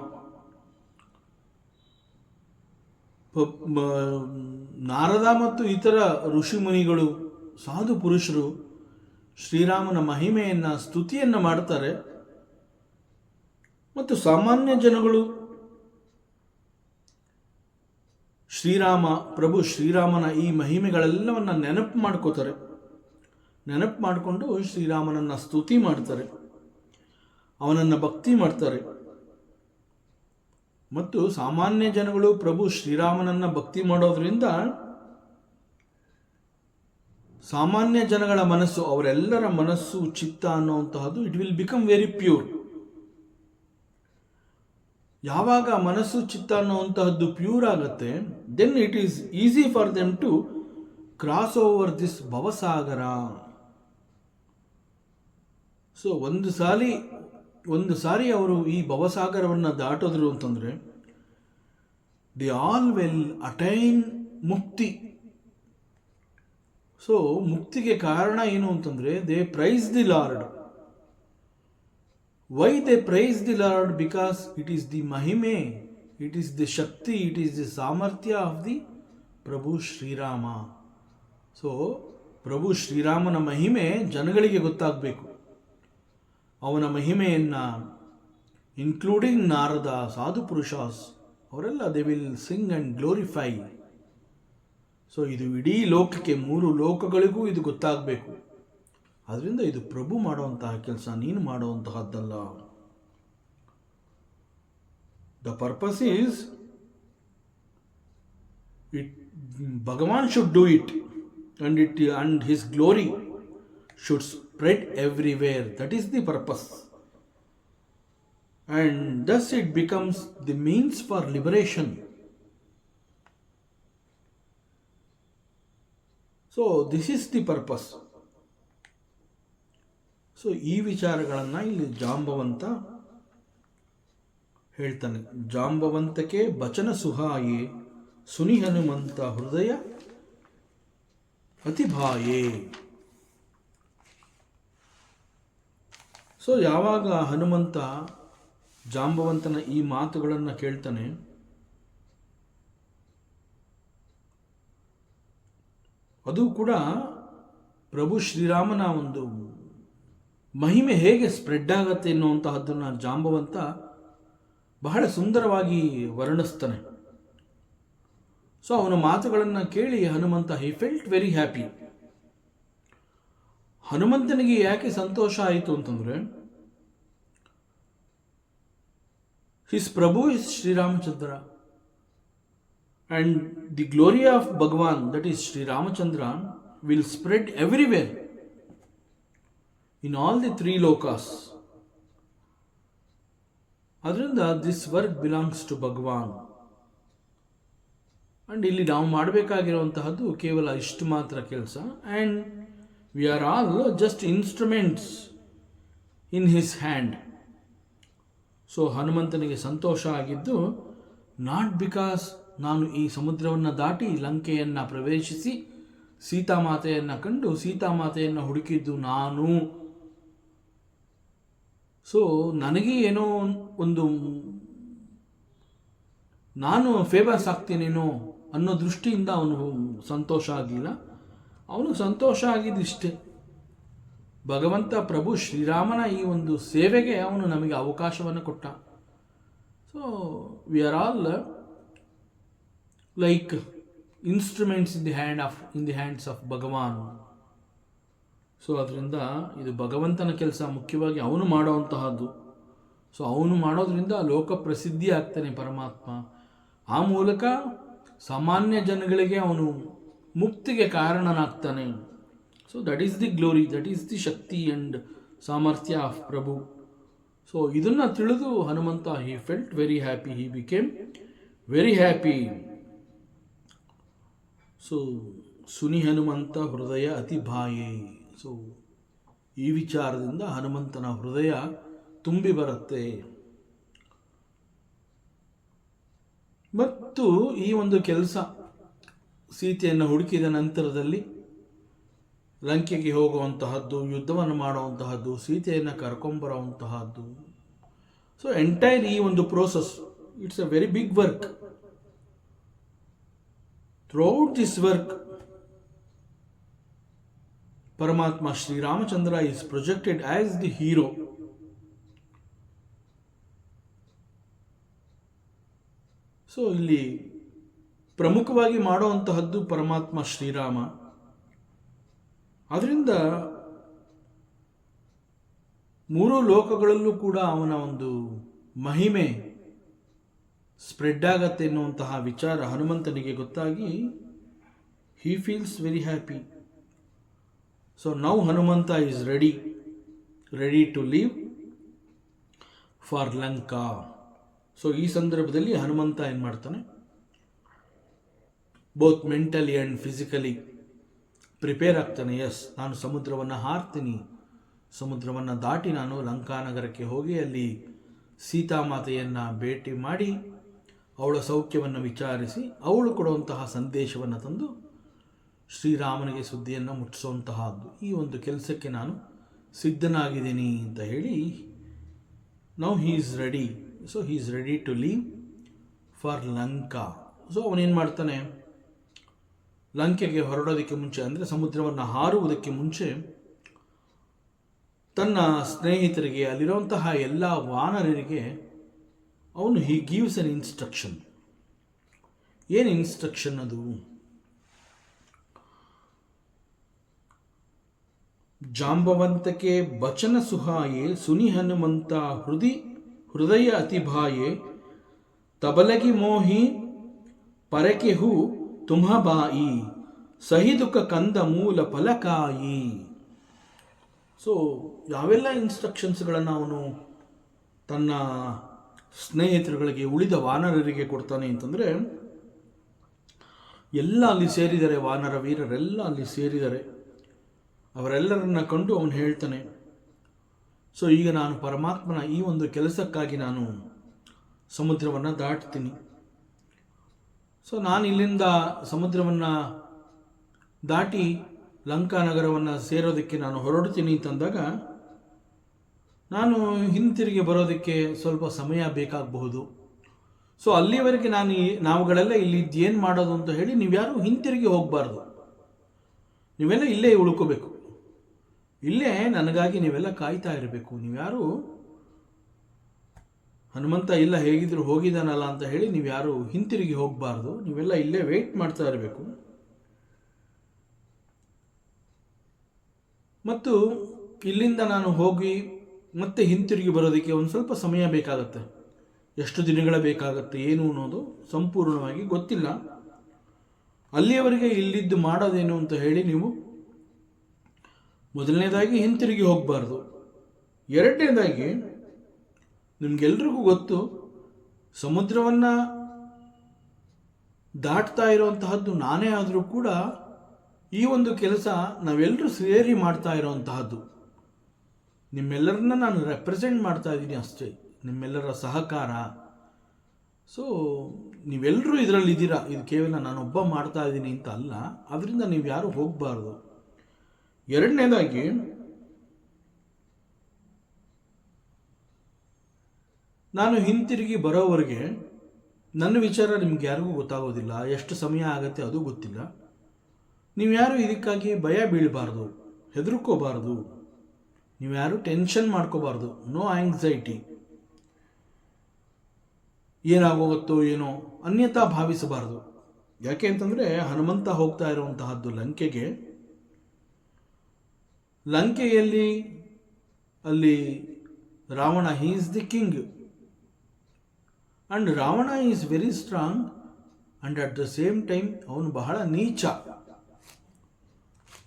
Narada ಮತ್ತು ಇತರ ಋಷಿ ಮುನಿಗಳು, ಸಾಧು ಪುರುಷರು ಶ್ರೀರಾಮನ ಮಹಿಮೆಯನ್ನು, ಸ್ತುತಿಯನ್ನು ಮಾಡ್ತಾರೆ. ಮತ್ತು ಸಾಮಾನ್ಯ ಜನಗಳು ಪ್ರಭು ಶ್ರೀರಾಮನ ಈ ಮಹಿಮೆಗಳೆಲ್ಲವನ್ನ ನೆನಪು ಮಾಡ್ಕೋತಾರೆ. ನೆನಪು ಮಾಡಿಕೊಂಡು ಶ್ರೀರಾಮನನ್ನು ಸ್ತುತಿ ಮಾಡ್ತಾರೆ. ಅವನನ್ನು ಭಕ್ತಿ ಮಾಡ್ತಾರೆ. ಮತ್ತು ಸಾಮಾನ್ಯ ಜನಗಳು ಪ್ರಭು ಶ್ರೀರಾಮನನ್ನ ಭಕ್ತಿ ಮಾಡೋದ್ರಿಂದ ಸಾಮಾನ್ಯ ಜನಗಳ ಮನಸ್ಸು, ಅವರೆಲ್ಲರ ಮನಸ್ಸು, ಚಿತ್ತ ಅನ್ನುವಂತಹದ್ದು it will become very pure. ಯಾವಾಗ ಮನಸ್ಸು, ಚಿತ್ತ ಅನ್ನುವಂತಹದ್ದು ಪ್ಯೂರ್ ಆಗುತ್ತೆ, then it is easy for them to cross over this bhavasagara. So ಒಂದು ಸಾರಿ ಅವರು ಈ ಭವಸಾಗರವನ್ನು ದಾಟಿದ್ರು ಅಂತಂದರೆ they all will attain mukti. So ಮುಕ್ತಿಗೆ ಕಾರಣ ಏನು ಅಂತಂದರೆ they praise the lord. Why they praise the lord? Because it is the mahime, it is the shakti, it is the samarthya of the Prabhu Shriram. So ಪ್ರಭು ಶ್ರೀರಾಮನ ಮಹಿಮೆ ಜನಗಳಿಗೆ ಗೊತ್ತಾಗಬೇಕು. ಅವನ ಮಹಿಮೆಯನ್ನು ಇನ್ಕ್ಲೂಡಿಂಗ್ ನಾರದ, ಸಾಧು ಪುರುಷಾಸ್, ಅವರೆಲ್ಲ they will Singh and glorify. So ಇದು ಇಡೀ ಲೋಕಕ್ಕೆ, 3 ಲೋಕಗಳಿಗೂ ಇದು ಗೊತ್ತಾಗಬೇಕು. ಅದರಿಂದ ಇದು ಪ್ರಭು ಮಾಡುವಂತಹ ಕೆಲಸ, ನೀನು ಮಾಡುವಂತಹದ್ದಲ್ಲ. The purpose is Bhagwan should do it and his glory should spread everywhere. That is the purpose. And thus it becomes the means for liberation. So this is the purpose. So ಈ ವಿಚಾರಗಳನ್ನು ಇಲ್ಲಿ ಜಾಂಬವಂತ ಹೇಳ್ತಾನೆ. ಜಾಂಬವಂತಕ್ಕೆ ಬಚನ ಸುಹಾಯೇ ಸುನಿ ಹನುಮಂತ ಹೃದಯ ಅತಿಭಾಯೇ. ಸೊ ಯಾವಾಗ ಹನುಮಂತ ಜಾಂಬವಂತನ ಈ ಮಾತುಗಳನ್ನು ಕೇಳ್ತಾನೆ, ಅದು ಕೂಡ ಪ್ರಭು ಶ್ರೀರಾಮನ ಒಂದು ಮಹಿಮೆ ಹೇಗೆ ಸ್ಪ್ರೆಡ್ ಆಗತ್ತೆ ಎನ್ನುವಂತಹದ್ದನ್ನು ಜಾಂಬವಂತ ಬಹಳ ಸುಂದರವಾಗಿ ವರ್ಣಿಸ್ತಾನೆ. ಸೊ ಅವನ ಮಾತುಗಳನ್ನು ಕೇಳಿ Hanumantha he felt very happy. ಹನುಮಂತನಿಗೆ ಯಾಕೆ ಸಂತೋಷ ಆಯಿತು ಅಂತಂದರೆ, his prabhu is Shriramachandra and the glory of Bhagwan, that is Shriramachandra, will spread everywhere in all the 3 ಲೋಕಾಸ್. ಅದರಿಂದ this work belongs to Bhagwan. And ಇಲ್ಲಿ ನಾವು ಮಾಡಬೇಕಾಗಿರುವಂತಹದ್ದು ಕೇವಲ ಇಷ್ಟು ಮಾತ್ರ ಕೆಲಸ. And we are all just instruments in his hand. So ಹನುಮಂತನಿಗೆ ಸಂತೋಷ ಆಗಿದ್ದು ನಾಟ್ ಬಿಕಾಸ್ ನಾನು ಈ ಸಮುದ್ರವನ್ನು ದಾಟಿ ಲಂಕೆಯನ್ನು ಪ್ರವೇಶಿಸಿ ಸೀತಾಮಾತೆಯನ್ನು ಕಂಡು ಸೀತಾಮಾತೆಯನ್ನು ಹುಡುಕಿದ್ದು ನಾನು, ಸೊ ನನಗೆ ಏನೋ ಒಂದು ನಾನು ಫೇಮಸ್ ಆಗ್ತೀನೇನೋ ಅನ್ನೋ ದೃಷ್ಟಿಯಿಂದ ಅವನು ಸಂತೋಷ ಆಗಲಿಲ್ಲ. ಅವನು ಸಂತೋಷ ಆಗಿದ್ದಿಷ್ಟೇ, ಭಗವಂತ ಪ್ರಭು ಶ್ರೀರಾಮನ ಈ ಒಂದು ಸೇವೆಗೆ ಅವನು ನಮಗೆ ಅವಕಾಶವನ್ನು ಕೊಟ್ಟ. So we are all like instruments in the hands of Bhagwan. So ಅದರಿಂದ ಇದು ಭಗವಂತನ ಕೆಲಸ, ಮುಖ್ಯವಾಗಿ ಅವನು ಮಾಡುವಂತಹದ್ದು. ಸೊ ಅವನು ಮಾಡೋದ್ರಿಂದ ಲೋಕ ಪ್ರಸಿದ್ಧಿ ಆಗ್ತಾನೆ ಪರಮಾತ್ಮ. ಆ ಮೂಲಕ ಸಾಮಾನ್ಯ ಜನಗಳಿಗೆ ಅವನು ಮುಕ್ತಿಗೆ ಕಾರಣನಾಗ್ತಾನೆ. So that is the glory, that is the shakti and samarthya of prabhu. So ಇದನ್ನು ತಿಳಿದು Hanumantha he felt very happy, he became very happy. So ಸುನಿ ಹನುಮಂತ ಹೃದಯ ಅತಿ ಭಾಯೇ. ಸೊ ಈ ವಿಚಾರದಿಂದ ಹನುಮಂತನ ಹೃದಯ ತುಂಬಿ ಬರುತ್ತೆ. ಮತ್ತು ಈ ಒಂದು ಕೆಲಸ ಸೀತೆಯನ್ನು ಹುಡುಕಿದ ನಂತರದಲ್ಲಿ ಲಂಕೆಗೆ ಹೋಗುವಂತಹದ್ದು, ಯುದ್ಧವನ್ನು ಮಾಡುವಂತಹದ್ದು, ಸೀತೆಯನ್ನು ಕರ್ಕೊಂಬರುವಂತಹದ್ದು. ಸೊ ಎಂಟೈರ್ ಈ ಒಂದು process, it's a very big work. Throughout this work Paramatma Sri Ramachandra is projected as the hero. So ಇಲ್ಲಿ ಪ್ರಮುಖವಾಗಿ ಮಾಡುವಂತಹದ್ದು ಪರಮಾತ್ಮ ಶ್ರೀರಾಮ. ಅದರಿಂದ ಮೂರು ಲೋಕಗಳಲ್ಲೂ ಕೂಡ ಅವನ ಒಂದು ಮಹಿಮೆ ಸ್ಪ್ರೆಡ್ ಆಗತ್ತೆ ಎನ್ನುವಂತಹ ವಿಚಾರ ಹನುಮಂತನಿಗೆ ಗೊತ್ತಾಗಿ he feels very happy. So now Hanumantha is ready to leave for Lanka. So ಈ ಸಂದರ್ಭದಲ್ಲಿ ಹನುಮಂತ ಏನು ಮಾಡ್ತಾನೆ, both mentally and physically prepare ಆಗ್ತಾನೆ. ಎಸ್, ನಾನು ಸಮುದ್ರವನ್ನು ಹಾರ್ತೀನಿ, ಸಮುದ್ರವನ್ನು ದಾಟಿ ನಾನು ಲಂಕಾನಗರಕ್ಕೆ ಹೋಗಿ ಅಲ್ಲಿ ಸೀತಾಮಾತೆಯನ್ನು ಭೇಟಿ ಮಾಡಿ ಅವಳ ಸೌಖ್ಯವನ್ನು ವಿಚಾರಿಸಿ ಅವಳು ಕೊಡುವಂತಹ ಸಂದೇಶವನ್ನು ತಂದು ಶ್ರೀರಾಮನಿಗೆ ಸುದ್ದಿಯನ್ನು ಮುಟ್ಟಿಸುವಂತಹದ್ದು. ಈ ಒಂದು ಕೆಲಸಕ್ಕೆ ನಾನು ಸಿದ್ಧನಾಗಿದ್ದೀನಿ ಅಂತ ಹೇಳಿ now he is ready. So he is ready to leave for Lanka. So ಅವನೇನು ಮಾಡ್ತಾನೆ, ಲಂಕೆಗೆ ಹೊರಡೋದಕ್ಕೆ ಮುಂಚೆ, ಅಂದರೆ ಸಮುದ್ರವನ್ನು ಹಾರುವುದಕ್ಕೆ ಮುಂಚೆ ತನ್ನ ಸ್ನೇಹಿತರಿಗೆ, ಅಲ್ಲಿರುವಂತಹ ಎಲ್ಲ ವಾನರರಿಗೆ ಅವನು ಹಿ ಗಿವ್ಸ್ ಅನ್ ಇನ್ಸ್ಟ್ರಕ್ಷನ್. ಏನು ಇನ್ಸ್ಟ್ರಕ್ಷನ್ ಅದು? ಜಾಂಬವಂತಕ್ಕೆ ಬಚನ ಸುಹಾಯೆ ಸುನಿ ಹನುಮಂತ ಹೃದಯ ಅತಿಭಾಯೆ ತಬಲಗಿ ಮೋಹಿ ಪರಕೆಹು ತುಮಬಾಯಿ ಸಹಿದುಕ ಕಂದ ಮೂಲ ಫಲಕಾಯಿ. ಸೊ ಯಾವೆಲ್ಲ ಇನ್ಸ್ಟ್ರಕ್ಷನ್ಸ್ಗಳನ್ನು ಅವನು ತನ್ನ ಸ್ನೇಹಿತರುಗಳಿಗೆ, ಉಳಿದ ವಾನರರಿಗೆ ಕೊಡ್ತಾನೆ ಅಂತಂದರೆ, ಎಲ್ಲ ಅಲ್ಲಿ ಸೇರಿದ್ದಾರೆ, ವಾನರ ವೀರರೆಲ್ಲ ಅಲ್ಲಿ ಸೇರಿದ್ದಾರೆ. ಅವರೆಲ್ಲರನ್ನ ಕಂಡು ಅವನು ಹೇಳ್ತಾನೆ, ಸೊ ಈಗ ನಾನು ಪರಮಾತ್ಮನ ಈ ಒಂದು ಕೆಲಸಕ್ಕಾಗಿ ನಾನು ಸಮುದ್ರವನ್ನು ದಾಟ್ತೀನಿ. ಸೊ ನಾನು ಇಲ್ಲಿಂದ ಸಮುದ್ರವನ್ನು ದಾಟಿ ಲಂಕಾನಗರವನ್ನು ಸೇರೋದಕ್ಕೆ ನಾನು ಹೊರಡ್ತೀನಿ ಅಂತಂದಾಗ ನಾನು ಹಿಂತಿರುಗಿ ಬರೋದಕ್ಕೆ ಸ್ವಲ್ಪ ಸಮಯ ಬೇಕಾಗಬಹುದು. ಸೊ ಅಲ್ಲಿವರೆಗೆ ನಾವುಗಳೆಲ್ಲ ಇಲ್ಲಿ ಏನು ಮಾಡೋದು ಅಂತ ಹೇಳಿ ನೀವ್ಯಾರು ಹಿಂತಿರುಗಿ ಹೋಗಬಾರ್ದು, ನೀವೆಲ್ಲ ಇಲ್ಲೇ ಉಳ್ಕೋಬೇಕು, ಇಲ್ಲೇ ನನಗಾಗಿ ನೀವೆಲ್ಲ ಕಾಯ್ತಾ ಇರಬೇಕು. ನೀವ್ಯಾರು ಹನುಮಂತ ಇಲ್ಲ ಹೇಗಿದ್ರು ಹೋಗಿದ್ದಾನಲ್ಲ ಅಂತ ಹೇಳಿ ನೀವ್ಯಾರು ಹಿಂತಿರುಗಿ ಹೋಗಬಾರ್ದು, ನೀವೆಲ್ಲ ಇಲ್ಲೇ ವೆಯ್ಟ್ ಮಾಡ್ತಾ ಇರಬೇಕು. ಮತ್ತು ಇಲ್ಲಿಂದ ನಾನು ಹೋಗಿ ಮತ್ತೆ ಹಿಂತಿರುಗಿ ಬರೋದಕ್ಕೆ ಒಂದು ಸ್ವಲ್ಪ ಸಮಯ ಬೇಕಾಗುತ್ತೆ. ಎಷ್ಟು ದಿನಗಳ ಬೇಕಾಗುತ್ತೆ ಏನು ಅನ್ನೋದು ಸಂಪೂರ್ಣವಾಗಿ ಗೊತ್ತಿಲ್ಲ. ಅಲ್ಲಿಯವರೆಗೆ ಇಲ್ಲಿದ್ದು ಮಾಡೋದೇನು ಅಂತ ಹೇಳಿ ನೀವು ಮೊದಲನೇದಾಗಿ ಹಿಂತಿರುಗಿ ಹೋಗಬಾರ್ದು. ಎರಡನೇದಾಗಿ ನಿಮಗೆಲ್ರಿಗೂ ಗೊತ್ತು, ಸಮುದ್ರವನ್ನು ದಾಟ್ತಾ ಇರುವಂತಹದ್ದು ನಾನೇ ಆದರೂ ಕೂಡ ಈ ಒಂದು ಕೆಲಸ ನಾವೆಲ್ಲರೂ ಸೇರಿ ಮಾಡ್ತಾ ಇರೋವಂತಹದ್ದು. ನಿಮ್ಮೆಲ್ಲರನ್ನ ನಾನು ರೆಪ್ರೆಸೆಂಟ್ ಮಾಡ್ತಾ ಇದ್ದೀನಿ ಅಷ್ಟೇ, ನಿಮ್ಮೆಲ್ಲರ ಸಹಕಾರ. ಸೊ ನೀವೆಲ್ಲರೂ ಇದರಲ್ಲಿದ್ದೀರಾ, ಇದು ಕೇವಲ ನಾನೊಬ್ಬ ಮಾಡ್ತಾ ಇದ್ದೀನಿ ಅಂತ ಅಲ್ಲ, ಅದರಿಂದ ನೀವು ಯಾರು ಹೋಗಬಾರ್ದು. ಎರಡನೇದಾಗಿ ನಾನು ಹಿಂತಿರುಗಿ ಬರೋವರೆಗೆ ನನ್ನ ವಿಚಾರ ನಿಮ್ಗೆ ಯಾರಿಗೂ ಗೊತ್ತಾಗೋದಿಲ್ಲ, ಎಷ್ಟು ಸಮಯ ಆಗುತ್ತೆ ಅದು ಗೊತ್ತಿಲ್ಲ. ನೀವ್ಯಾರು ಇದಕ್ಕಾಗಿ ಭಯ ಬೀಳಬಾರ್ದು, ಹೆದರ್ಕೋಬಾರ್ದು, ನೀವ್ಯಾರು ಟೆನ್ಷನ್ ಮಾಡ್ಕೋಬಾರ್ದು, ನೋ ಆಂಗ್ಸೈಟಿ. ಏನಾಗೋಗುತ್ತೋ ಏನೋ ಅನ್ಯತಾ ಭಾವಿಸಬಾರ್ದು. ಯಾಕೆ ಅಂತಂದರೆ ಹನುಮಂತ ಹೋಗ್ತಾ ಇರುವಂತಹದ್ದು ಲಂಕೆಗೆ. ಲಂಕೆಯಲ್ಲಿ ಅಲ್ಲಿ Ravana, he is the king and Ravana is very strong and at the same time ಅವನು ಬಹಳ ನೀಚ.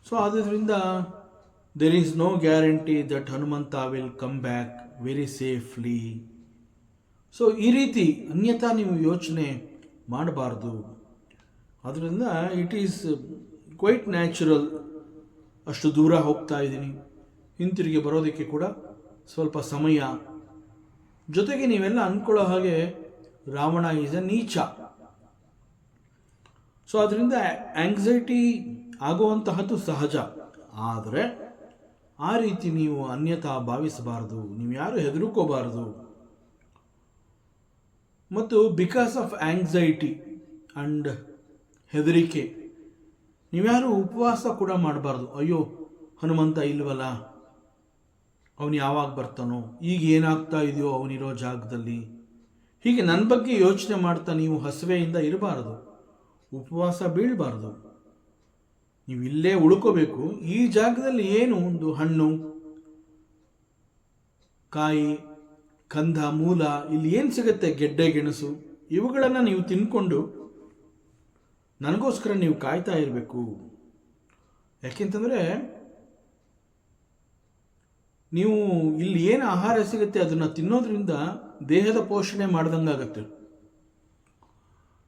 ಸೊ ಆದ್ದರಿಂದ there is no guarantee that Hanumantha will come back very safely. So ಈ ರೀತಿ ಅನ್ಯಥಾ ನೀವು ಯೋಚನೆ ಮಾಡಬಾರ್ದು. ಆದ್ದರಿಂದ ಇಟ್ ಈಸ್ ಕ್ವೈಟ್ ನ್ಯಾಚುರಲ್, ಅಷ್ಟು ದೂರ ಹೋಗ್ತಾ ಇದ್ದೀನಿ, ಹಿಂತಿರುಗಿ ಬರೋದಕ್ಕೆ ಕೂಡ ಸ್ವಲ್ಪ ಸಮಯ. ಜೊತೆಗೆ ನೀವೆಲ್ಲ ಅಂದ್ಕೊಳ್ಳೋ ಹಾಗೆ ರಾವಣ ಈಸ್ ಅ ನೀಚ. ಸೊ ಅದರಿಂದ ಆಂಗ್ಸೈಟಿ ಆಗುವಂತಹದ್ದು ಸಹಜ. ಆದರೆ ಆ ರೀತಿ ನೀವು ಅನ್ಯಥಾ ಭಾವಿಸಬಾರ್ದು, ನೀವು ಯಾರು ಹೆದರ್ಕೋಬಾರ್ದು. ಮತ್ತು ಬಿಕಾಸ್ ಆಫ್ ಆಂಗ್ಸೈಟಿ ಅಂಡ್ ಹೆದರಿಕೆ ನೀವ್ಯಾರು ಉಪವಾಸ ಕೂಡ ಮಾಡಬಾರ್ದು. ಅಯ್ಯೋ ಹನುಮಂತ ಇಲ್ವಲ್ಲ, ಅವನು ಯಾವಾಗ ಬರ್ತಾನೋ, ಈಗ ಏನಾಗ್ತಾ ಇದೆಯೋ ಅವನಿರೋ ಜಾಗದಲ್ಲಿ, ಹೀಗೆ ನನ್ನ ಬಗ್ಗೆ ಯೋಚನೆ ಮಾಡ್ತಾ ನೀವು ಹಸಿವೆಯಿಂದ ಇರಬಾರ್ದು, ಉಪವಾಸ ಬೀಳಬಾರ್ದು. ನೀವು ಇಲ್ಲೇ ಉಳ್ಕೋಬೇಕು. ಈ ಜಾಗದಲ್ಲಿ ಏನು ಒಂದು ಹಣ್ಣು, ಕಾಯಿ, ಕಂದ, ಮೂಲ, ಇಲ್ಲಿ ಏನು ಸಿಗುತ್ತೆ, ಗೆಡ್ಡೆ ಗೆಣಸು, ಇವುಗಳನ್ನು ನೀವು ತಿನ್ಕೊಂಡು ನನಗೋಸ್ಕರ ನೀವು ಕಾಯ್ತಾ ಇರಬೇಕು. ಯಾಕೆಂತಂದರೆ ನೀವು ಇಲ್ಲಿ ಏನು ಆಹಾರ ಸಿಗುತ್ತೆ ಅದನ್ನು ತಿನ್ನೋದ್ರಿಂದ ದೇಹದ ಪೋಷಣೆ ಮಾಡ್ದಂಗಾಗತ್ತೆ.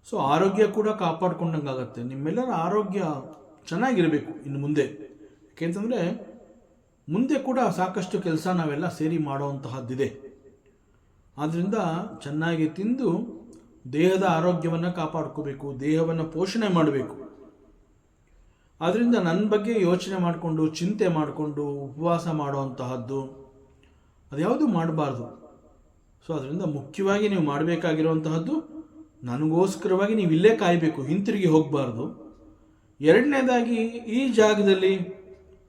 ಸೊ ಆರೋಗ್ಯ ಕೂಡ ಕಾಪಾಡ್ಕೊಂಡಂಗಾಗತ್ತೆ. ನಿಮ್ಮೆಲ್ಲರ ಆರೋಗ್ಯ ಚೆನ್ನಾಗಿರಬೇಕು ಇನ್ನು ಮುಂದೆ. ಯಾಕೆಂತಂದರೆ ಮುಂದೆ ಕೂಡ ಸಾಕಷ್ಟು ಕೆಲಸ ನಾವೆಲ್ಲ ಸೇರಿ ಮಾಡೋವಂತಹದ್ದಿದೆ. ಆದ್ದರಿಂದ ಚೆನ್ನಾಗಿ ತಿಂದು ದೇಹದ ಆರೋಗ್ಯವನ್ನು ಕಾಪಾಡ್ಕೋಬೇಕು, ದೇಹವನ್ನು ಪೋಷಣೆ ಮಾಡಬೇಕು. ಆದ್ದರಿಂದ ನನ್ನ ಬಗ್ಗೆ ಯೋಚನೆ ಮಾಡಿಕೊಂಡು, ಚಿಂತೆ ಮಾಡಿಕೊಂಡು ಉಪವಾಸ ಮಾಡುವಂತಹದ್ದು ಅದ್ಯಾವುದು ಮಾಡಬಾರ್ದು. ಸೊ ಅದರಿಂದ ಮುಖ್ಯವಾಗಿ ನೀವು ಮಾಡಬೇಕಾಗಿರುವಂತಹದ್ದು, ನನಗೋಸ್ಕರವಾಗಿ ನೀವು ಇಲ್ಲೇ ಕಾಯಬೇಕು, ಹಿಂತಿರುಗಿ ಹೋಗಬಾರ್ದು. ಎರಡನೇದಾಗಿ, ಈ ಜಾಗದಲ್ಲಿ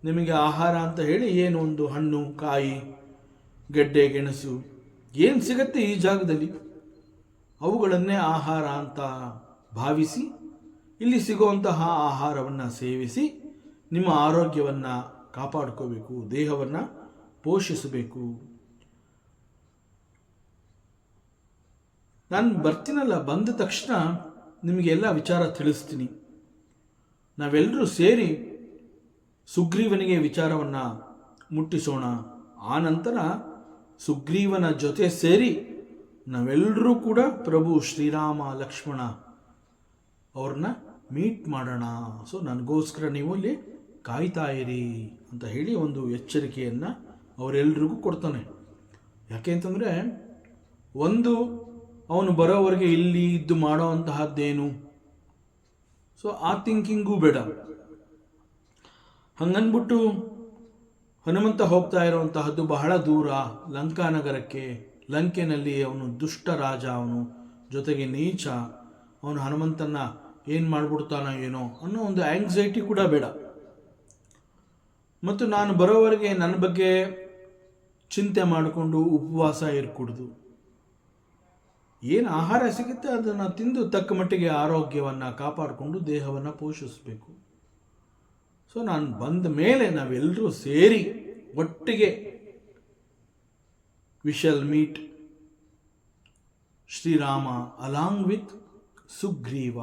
ನಿಮಗೆ ಆಹಾರ ಅಂತ ಹೇಳಿ ಏನು ಒಂದು ಹಣ್ಣು, ಕಾಯಿ, ಗೆಡ್ಡೆ ಗೆಣಸು ಏನು ಸಿಗತ್ತೆ ಈ ಜಾಗದಲ್ಲಿ, ಅವುಗಳನ್ನೇ ಆಹಾರ ಅಂತ ಭಾವಿಸಿ ಇಲ್ಲಿ ಸಿಗುವಂತಹ ಆಹಾರವನ್ನು ಸೇವಿಸಿ ನಿಮ್ಮ ಆರೋಗ್ಯವನ್ನು ಕಾಪಾಡ್ಕೋಬೇಕು, ದೇಹವನ್ನು ಪೋಷಿಸಬೇಕು. ನಾನು ಬರ್ತೀನಲ್ಲ, ಬಂದ ತಕ್ಷಣ ನಿಮಗೆಲ್ಲ ವಿಚಾರ ತಿಳಿಸ್ತೀನಿ. ನಾವೆಲ್ಲರೂ ಸೇರಿ ಸುಗ್ರೀವನಿಗೆ ವಿಚಾರವನ್ನು ಮುಟ್ಟಿಸೋಣ. ಆ ನಂತರ ಸುಗ್ರೀವನ ಜೊತೆ ಸೇರಿ ನಾವೆಲ್ಲರೂ ಕೂಡ ಪ್ರಭು ಶ್ರೀರಾಮ ಲಕ್ಷ್ಮಣ ಅವ್ರನ್ನ ಮೀಟ್ ಮಾಡೋಣ. ಸೊ ನನಗೋಸ್ಕರ ನೀವು ಇಲ್ಲಿ ಕಾಯ್ತಾ ಇರಿ ಅಂತ ಹೇಳಿ ಒಂದು ಎಚ್ಚರಿಕೆಯನ್ನು ಅವರೆಲ್ಲರಿಗೂ ಕೊಡ್ತಾನೆ. ಯಾಕೆ ಅಂತಂದರೆ, ಒಂದು ಅವನು ಬರೋವರೆಗೆ ಇಲ್ಲಿ ಇದ್ದು ಮಾಡೋ ಅಂತಹದ್ದೇನು, ಸೊ ಆ ಥಿಂಕಿಂಗೂ ಬೇಡ. ಹಂಗನ್ಬಿಟ್ಟು ಹನುಮಂತ ಹೋಗ್ತಾ ಇರುವಂತಹದ್ದು ಬಹಳ ದೂರ, ಲಂಕಾ ನಗರಕ್ಕೆ. ಲಂಕೆನಲ್ಲಿ ಅವನು ದುಷ್ಟ ರಾಜ, ಅವನು ಜೊತೆಗೆ ನೀಚ, ಅವನು ಹನುಮಂತನ ಏನು ಮಾಡಿಬಿಡ್ತಾನೋ ಏನೋ ಅನ್ನೋ ಒಂದು ಆಂಗ್ಸೈಟಿ ಕೂಡ ಬೇಡ. ಮತ್ತು ನಾನು ಬರೋವರೆಗೆ ನನ್ನ ಬಗ್ಗೆ ಚಿಂತೆ ಮಾಡಿಕೊಂಡು ಉಪವಾಸ ಇರ್ಕೂಡ್ದು. ಏನು ಆಹಾರ ಸಿಗುತ್ತೆ ಅದನ್ನು ತಿಂದು ತಕ್ಕ ಮಟ್ಟಿಗೆ ಆರೋಗ್ಯವನ್ನು ಕಾಪಾಡಿಕೊಂಡು ದೇಹವನ್ನು ಪೋಷಿಸಬೇಕು. ಸೊ ನಾನು ಬಂದ ಮೇಲೆ ನಾವೆಲ್ಲರೂ ಸೇರಿ ಒಟ್ಟಿಗೆ we shall meet Srirama along with Sugriva.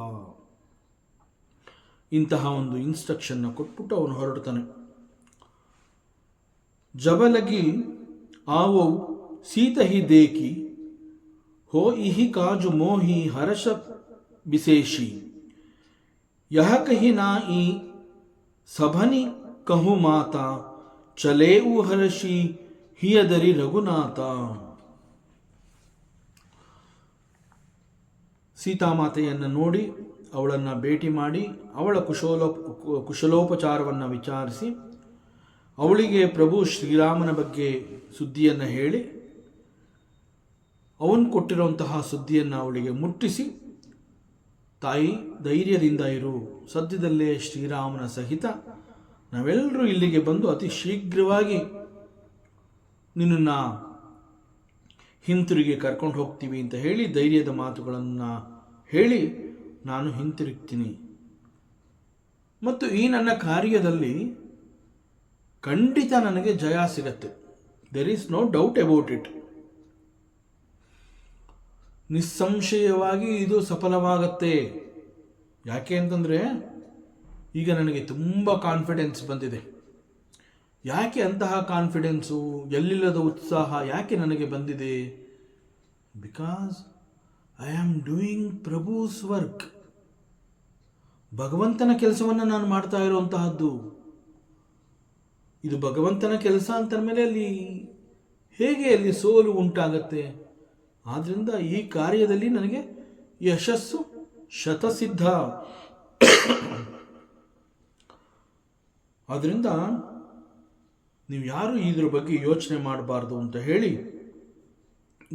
ಇಂತಹ ಒಂದು ಇನ್ಸ್ಟ್ರಕ್ಷನ್ನ ಕೊಟ್ಬಿಟ್ಟು ಅವನು ಹೊರಡ್ತಾನೆ. ಜಬಲಗಿ आवो सीत ही देखी हो इही काजु मोही हर्ष विशेषी यह कही नाई सभनि कहु माता चले हर्षी हियदरी रघुनाथ. ಸೀತಾಮಾತೆಯನ್ನು ನೋಡಿ ಅವಳನ್ನು ಭೇಟಿ ಮಾಡಿ ಅವಳ ಕುಶಲೋಪಚಾರವನ್ನು ವಿಚಾರಿಸಿ ಅವಳಿಗೆ ಪ್ರಭು ಶ್ರೀರಾಮನ ಬಗ್ಗೆ ಸುದ್ದಿಯನ್ನು ಹೇಳಿ ಅವನು ಕೊಟ್ಟಿರುವಂತಹ ಸುದ್ದಿಯನ್ನು ಅವಳಿಗೆ ಮುಟ್ಟಿಸಿ, ತಾಯಿ ಧೈರ್ಯದಿಂದ ಇರು, ಸದ್ಯದಲ್ಲೇ ಶ್ರೀರಾಮನ ಸಹಿತ ನಾವೆಲ್ಲರೂ ಇಲ್ಲಿಗೆ ಬಂದು ಅತಿ ಶೀಘ್ರವಾಗಿ ನಿನ್ನನ್ನು ಹಿಂತಿರುಗಿ ಕರ್ಕೊಂಡು ಹೋಗ್ತೀವಿ ಅಂತ ಹೇಳಿ ಧೈರ್ಯದ ಮಾತುಗಳನ್ನು ಹೇಳಿ ನಾನು ಹಿಂತಿರುಗ್ತೀನಿ. ಮತ್ತು ಈ ನನ್ನ ಕಾರ್ಯದಲ್ಲಿ ಖಂಡಿತ ನನಗೆ ಜಯ ಸಿಗತ್ತೆ. There is no doubt about it. ನಿಸ್ಸಂಶಯವಾಗಿ ಇದು ಸಫಲವಾಗತ್ತೆ. ಯಾಕೆ ಅಂತಂದರೆ ಈಗ ನನಗೆ ತುಂಬ ಕಾನ್ಫಿಡೆನ್ಸ್ ಬಂದಿದೆ. ಯಾಕೆ ಅಂತಹ ಕಾನ್ಫಿಡೆನ್ಸು, ಎಲ್ಲಿಲ್ಲದ ಉತ್ಸಾಹ ಯಾಕೆ ನನಗೆ ಬಂದಿದೆ? ಬಿಕಾಸ್ ಐ ಆಮ್ ಡೂಯಿಂಗ್ ಪ್ರಭೂಸ್ ವರ್ಕ್. ಭಗವಂತನ ಕೆಲಸವನ್ನು ನಾನು ಮಾಡ್ತಾ ಇರುವಂತಹದ್ದು. ಇದು ಭಗವಂತನ ಕೆಲಸ ಅಂತ ಮೇಲೆ ಅಲ್ಲಿ ಸೋಲು ಉಂಟಾಗತ್ತೆ? ಆದ್ದರಿಂದ ಈ ಕಾರ್ಯದಲ್ಲಿ ನನಗೆ ಯಶಸ್ಸು ಶತಸಿದ್ಧ. ಆದ್ದರಿಂದ ನೀವು ಯಾರು ಇದ್ರ ಬಗ್ಗೆ ಯೋಚನೆ ಮಾಡಬಾರ್ದು ಅಂತ ಹೇಳಿ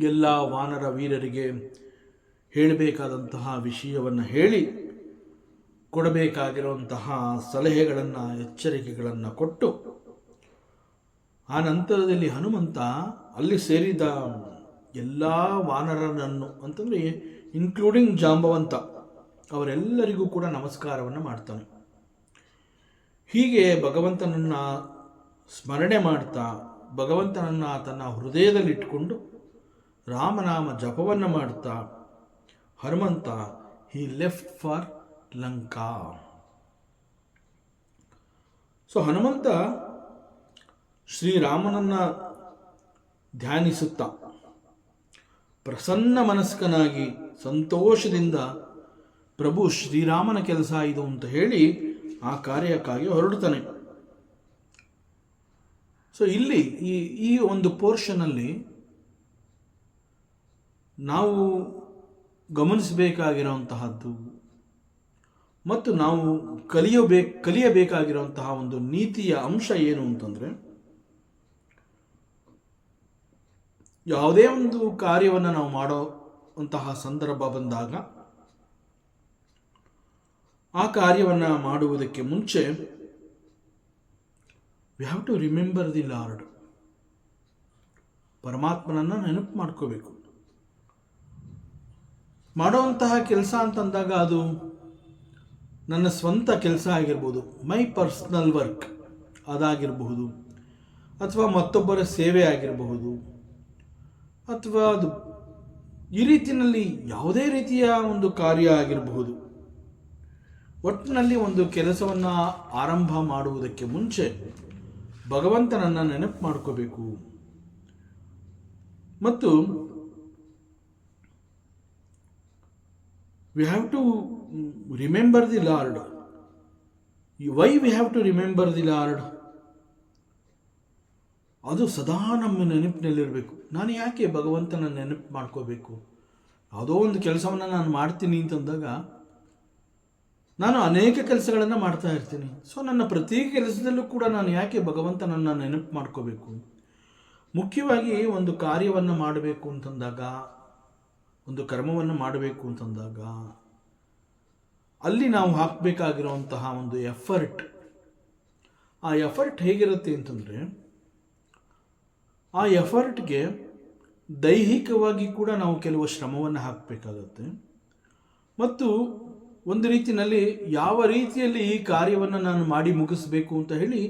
ಎಲ್ಲ ವಾನರ ವೀರರಿಗೆ ಹೇಳಬೇಕಾದಂತಹ ವಿಷಯವನ್ನು ಹೇಳಿ ಕೊಡಬೇಕಾಗಿರುವಂತಹ ಸಲಹೆಗಳನ್ನು, ಎಚ್ಚರಿಕೆಗಳನ್ನು ಕೊಟ್ಟು ಆ ನಂತರದಲ್ಲಿ ಹನುಮಂತ ಅಲ್ಲಿ ಸೇರಿದ ಎಲ್ಲ ವಾನರನನ್ನು ಅಂತಂದರೆ ಇನ್ಕ್ಲೂಡಿಂಗ್ ಜಾಂಬವಂತ ಅವರೆಲ್ಲರಿಗೂ ಕೂಡ ನಮಸ್ಕಾರವನ್ನು ಮಾಡ್ತಾನೆ. ಹೀಗೆ ಭಗವಂತನನ್ನು ಸ್ಮರಣೆ ಮಾಡ್ತಾ ಭಗವಂತನನ್ನು ತನ್ನ ಹೃದಯದಲ್ಲಿಟ್ಟುಕೊಂಡು ರಾಮನಾಮ ಜಪವನ್ನು ಮಾಡುತ್ತಾ Hanumantha he left for Lanka. So Hanumantha ಶ್ರೀರಾಮನನ್ನು ಧ್ಯಾನಿಸುತ್ತಾ ಪ್ರಸನ್ನ ಮನಸ್ಕನಾಗಿ ಸಂತೋಷದಿಂದ ಪ್ರಭು ಶ್ರೀರಾಮನ ಕೆಲಸ ಇದು ಅಂತ ಹೇಳಿ ಆ ಕಾರ್ಯಕ್ಕಾಗಿ ಹೊರಡುತ್ತಾನೆ. ಸೊ ಇಲ್ಲಿ ಈ ಒಂದು ಪೋರ್ಷನಲ್ಲಿ ನಾವು ಗಮನಿಸಬೇಕಾಗಿರುವಂತಹದ್ದು ಮತ್ತು ನಾವು ಕಲಿಯಬೇಕಾಗಿರುವಂತಹ ಒಂದು ನೀತಿಯ ಅಂಶ ಏನು ಅಂತಂದರೆ, ಯಾವುದೇ ಒಂದು ಕಾರ್ಯವನ್ನು ನಾವು ಮಾಡುವಂತಹ ಸಂದರ್ಭ ಬಂದಾಗ ಆ ಕಾರ್ಯವನ್ನು ಮಾಡುವುದಕ್ಕೆ ಮುಂಚೆ we have to remember the lord. ಪರಮಾತ್ಮನನ್ನು ನೆನಪು ಮಾಡ್ಕೋಬೇಕು. ಮಾಡುವಂತಹ ಕೆಲಸ ಅಂತಂದಾಗ ಅದು ನನ್ನ ಸ್ವಂತ ಕೆಲಸ ಆಗಿರ್ಬೋದು, ಮೈ ಪರ್ಸ್ನಲ್ ವರ್ಕ್ ಅದಾಗಿರಬಹುದು, ಅಥವಾ ಮತ್ತೊಬ್ಬರ ಸೇವೆ ಆಗಿರಬಹುದು, ಅಥವಾ ಅದು ಈ ರೀತಿಯಲ್ಲಿ ಯಾವುದೇ ರೀತಿಯ ಒಂದು ಕಾರ್ಯ ಆಗಿರಬಹುದು. ಒಟ್ಟಿನಲ್ಲಿ ಒಂದು ಕೆಲಸವನ್ನು ಆರಂಭ ಮಾಡುವುದಕ್ಕೆ ಮುಂಚೆ ಭಗವಂತನನ್ನು ನೆನಪು ಮಾಡ್ಕೋಬೇಕು. ಮತ್ತು we have to remember the lord. Why we have to remember the lord? ಅದು ಸದಾ ನಮ್ಮ ನೆನಪಿನಲ್ಲಿರಬೇಕು. ನಾನು ಯಾಕೆ ಭಗವಂತನ ನೆನಪು ಮಾಡ್ಕೋಬೇಕು? ಯಾವುದೋ ಒಂದು ಕೆಲಸವನ್ನು ನಾನು ಮಾಡ್ತೀನಿ ಅಂತಂದಾಗ ನಾನು ಅನೇಕ ಕೆಲಸಗಳನ್ನು ಮಾಡ್ತಾ ಇರ್ತೀನಿ. ಸೊ ನನ್ನ ಪ್ರತಿ ಕೆಲಸದಲ್ಲೂ ಕೂಡ ನಾನು ಯಾಕೆ ಭಗವಂತನನ್ನು ನೆನಪು ಮಾಡ್ಕೋಬೇಕು? ಮುಖ್ಯವಾಗಿ ಒಂದು ಕಾರ್ಯವನ್ನು ಮಾಡಬೇಕು ಅಂತಂದಾಗ, ಒಂದು ಕರ್ಮವನ್ನು ಮಾಡಬೇಕು ಅಂತಂದಾಗ ಅಲ್ಲಿ ನಾವು ಹಾಕಬೇಕಾಗಿರುವಂತಹ ಒಂದು ಎಫರ್ಟ್, ಆ ಎಫರ್ಟ್ ಹೇಗಿರುತ್ತೆ ಅಂತಂದರೆ, ಆ ಎಫರ್ಟ್ಗೆ ದೈಹಿಕವಾಗಿ ಕೂಡ ನಾವು ಕೆಲವು ಶ್ರಮವನ್ನು ಹಾಕಬೇಕಾಗತ್ತೆ. ಮತ್ತು ಒಂದು ರೀತಿಯಲ್ಲಿ ಯಾವ ರೀತಿಯಲ್ಲಿ ಈ ಕಾರ್ಯವನ್ನು ನಾನು ಮಾಡಿ ಮುಗಿಸ್ಬೇಕು ಅಂತ ಹೇಳಿ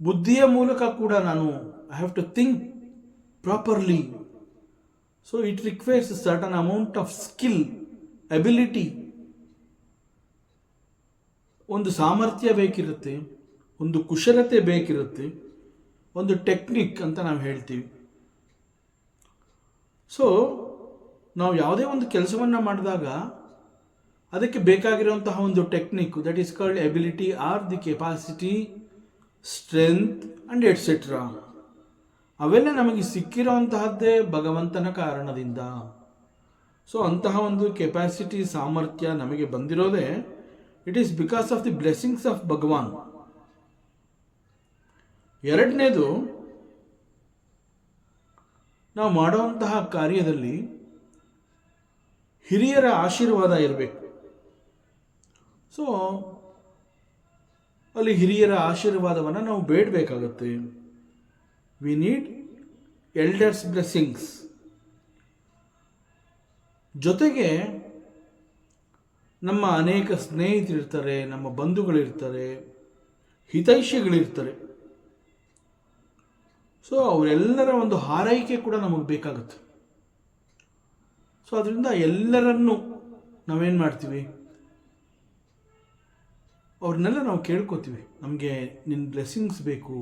ಬುದ್ಧಿಯ ಮೂಲಕ ಕೂಡ ನಾನು I have to think properly. So it requires certain amount of skill, ability. ಒಂದು ಸಾಮರ್ಥ್ಯ ಬೇಕಿರುತ್ತೆ, ಒಂದು ಕುಶಲತೆ ಬೇಕಿರುತ್ತೆ, ಒಂದು ಟೆಕ್ನಿಕ್ ಅಂತ ನಾವು ಹೇಳ್ತೀವಿ. ಸೊ ನಾವು ಯಾವುದೇ ಒಂದು ಕೆಲಸವನ್ನು ಮಾಡಿದಾಗ ಅದಕ್ಕೆ ಬೇಕಾಗಿರುವಂತಹ ಒಂದು technique, that is called ability R the capacity, strength and et cetera. ಅವೆಲ್ಲ ನಮಗೆ ಸಿಕ್ಕಿರುವಂತಹದ್ದೇ ಭಗವಂತನ ಕಾರಣದಿಂದ. ಸೊ ಅಂತಹ ಒಂದು ಕೆಪಾಸಿಟಿ, ಸಾಮರ್ಥ್ಯ ನಮಗೆ ಬಂದಿರೋದೇ it is because of the blessings of Bhagwan. ಎರಡನೇದು, ನಾವು ಮಾಡುವಂತಹ ಕಾರ್ಯದಲ್ಲಿ ಹಿರಿಯರ ಆಶೀರ್ವಾದ ಇರಬೇಕು. ಸೊ ಅಲ್ಲಿ ಹಿರಿಯರ ಆಶೀರ್ವಾದವನ್ನು ನಾವು ಬೇಡಬೇಕಾಗತ್ತೆ. We need elders blessings. ಜೊತೆಗೆ ನಮ್ಮ ಅನೇಕ ಸ್ನೇಹಿತರಿರ್ತಾರೆ, ನಮ್ಮ ಬಂಧುಗಳಿರ್ತಾರೆ, ಹಿತೈಷಿಗಳಿರ್ತಾರೆ. ಸೊ ಅವರೆಲ್ಲರ ಒಂದು ಹಾರೈಕೆ ಕೂಡ ನಮಗೆ ಬೇಕಾಗುತ್ತೆ. ಸೊ ಅದರಿಂದ ಎಲ್ಲರನ್ನೂ ನಾವೇನು ಮಾಡ್ತೀವಿ, ಅವ್ರನ್ನೆಲ್ಲ ನಾವು ಕೇಳ್ಕೊತೀವಿ, ನಮಗೆ ನಿನ್ನ ಬ್ಲೆಸ್ಸಿಂಗ್ಸ್ ಬೇಕು,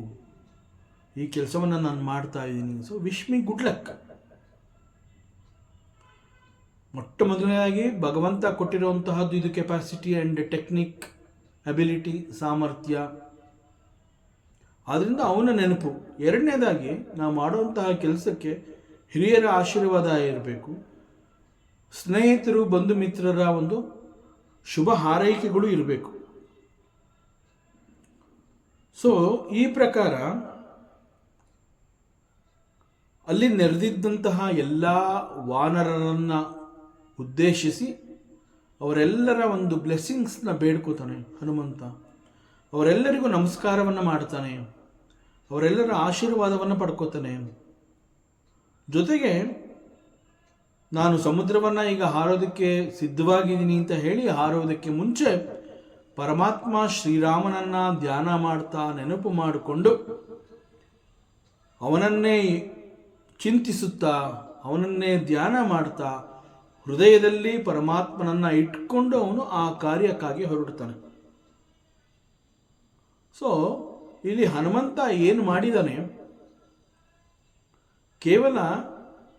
ಈ ಕೆಲಸವನ್ನು ನಾನು ಮಾಡ್ತಾ ಇದ್ದೀನಿ, ಸೊ ವಿಶ್ ಮಿ ಗುಡ್ ಲಕ್. ಮೊಟ್ಟ ಮೊದಲನೇದಾಗಿ ಭಗವಂತ ಕೊಟ್ಟಿರುವಂತಹದ್ದು ಇದು ಕೆಪಾಸಿಟಿ ಆ್ಯಂಡ್ ಟೆಕ್ನಿಕ್, ಅಬಿಲಿಟಿ, ಸಾಮರ್ಥ್ಯ. ಆದ್ದರಿಂದ ಅವನ ನೆನಪು. ಎರಡನೇದಾಗಿ ನಾವು ಮಾಡುವಂತಹ ಕೆಲಸಕ್ಕೆ ಹಿರಿಯರ ಆಶೀರ್ವಾದ ಇರಬೇಕು, ಸ್ನೇಹಿತರು, ಬಂಧು ಮಿತ್ರರ ಒಂದು ಶುಭ ಹಾರೈಕೆಗಳು ಇರಬೇಕು. ಸೊ ಈ ಪ್ರಕಾರ ಅಲ್ಲಿ ನೆರೆದಿದ್ದಂತಹ ಎಲ್ಲ ವಾನರರನ್ನು ಉದ್ದೇಶಿಸಿ ಅವರೆಲ್ಲರ ಒಂದು ಬ್ಲೆಸ್ಸಿಂಗ್ಸ್ನ ಬೇಡ್ಕೋತಾನೆ ಹನುಮಂತ. ಅವರೆಲ್ಲರಿಗೂ ನಮಸ್ಕಾರವನ್ನು ಮಾಡ್ತಾನೆ, ಅವರೆಲ್ಲರ ಆಶೀರ್ವಾದವನ್ನು ಪಡ್ಕೋತಾನೆ. ಜೊತೆಗೆ ನಾನು ಸಮುದ್ರವನ್ನು ಈಗ ಹಾರೋದಕ್ಕೆ ಸಿದ್ಧವಾಗಿದ್ದೀನಿ ಅಂತ ಹೇಳಿ ಹಾರೋದಕ್ಕೆ ಮುಂಚೆ ಪರಮಾತ್ಮ ಶ್ರೀರಾಮನನ್ನ ಧ್ಯಾನ ಮಾಡ್ತಾ ನೆನಪು ಮಾಡಿಕೊಂಡು ಅವನನ್ನೇ ಚಿಂತಿಸುತ್ತಾ ಅವನನ್ನೇ ಧ್ಯಾನ ಮಾಡ್ತಾ ಹೃದಯದಲ್ಲಿ ಪರಮಾತ್ಮನನ್ನ ಇಟ್ಕೊಂಡು ಅವನು ಆ ಕಾರ್ಯಕ್ಕಾಗಿ ಹೊರಡ್ತಾನೆ. ಸೊ ಇಲ್ಲಿ ಹನುಮಂತ ಏನು ಮಾಡಿದಾನೆ, ಕೇವಲ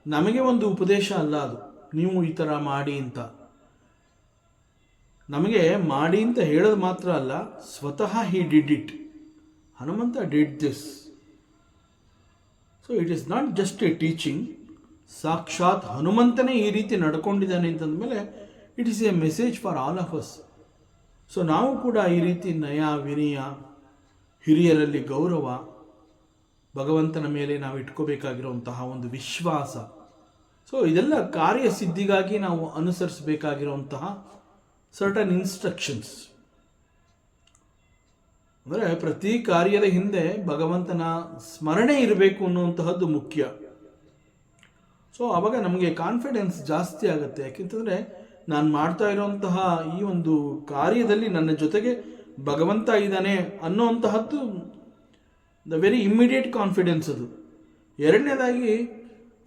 ನಮಗೆ ಒಂದು ಉಪದೇಶ ಅಲ್ಲ ಅದು, ನೀವು ಈ ಥರ ಮಾಡಿ ಅಂತ. ನಮಗೆ ಮಾಡಿ ಅಂತ ಹೇಳೋದು ಮಾತ್ರ ಅಲ್ಲ, ಸ್ವತಃ he did it. Hanumantha did this. So it is not just a teaching. ಸಾಕ್ಷಾತ್ ಹನುಮಂತನೇ ಈ ರೀತಿ ನಡ್ಕೊಂಡಿದ್ದಾನೆ ಅಂತಂದಮೇಲೆ it is a message for all of us. So ನಾವು ಕೂಡ ಈ ರೀತಿ ನಯ, ವಿನಯ, ಹಿರಿಯರಲ್ಲಿ ಗೌರವ, ಭಗವಂತನ ಮೇಲೆ ನಾವು ಇಟ್ಕೋಬೇಕಾಗಿರುವಂತಹ ಒಂದು ವಿಶ್ವಾಸ, ಸೊ ಇದೆಲ್ಲ ಕಾರ್ಯಸಿದ್ಧಿಗಾಗಿ ನಾವು ಅನುಸರಿಸಬೇಕಾಗಿರುವಂತಹ ಸರ್ಟನ್ ಇನ್ಸ್ಟ್ರಕ್ಷನ್ಸ್. ಅಂದರೆ ಪ್ರತಿ ಕಾರ್ಯದ ಹಿಂದೆ ಭಗವಂತನ ಸ್ಮರಣೆ ಇರಬೇಕು ಅನ್ನುವಂತಹದ್ದು ಮುಖ್ಯ. ಸೊ ಆವಾಗ ನಮಗೆ ಕಾನ್ಫಿಡೆನ್ಸ್ ಜಾಸ್ತಿ ಆಗುತ್ತೆ. ಯಾಕೆಂತಂದರೆ ನಾನು ಮಾಡ್ತಾ ಇರೋಂತಹ ಈ ಒಂದು ಕಾರ್ಯದಲ್ಲಿ ನನ್ನ ಜೊತೆಗೆ ಭಗವಂತ ಇದ್ದಾನೆ ಅನ್ನೋಂತಹದ್ದು ದ ವೆರಿ ಇಮ್ಮಿಡಿಯೇಟ್ ಕಾನ್ಫಿಡೆನ್ಸ್ ಅದು. ಎರಡನೇದಾಗಿ,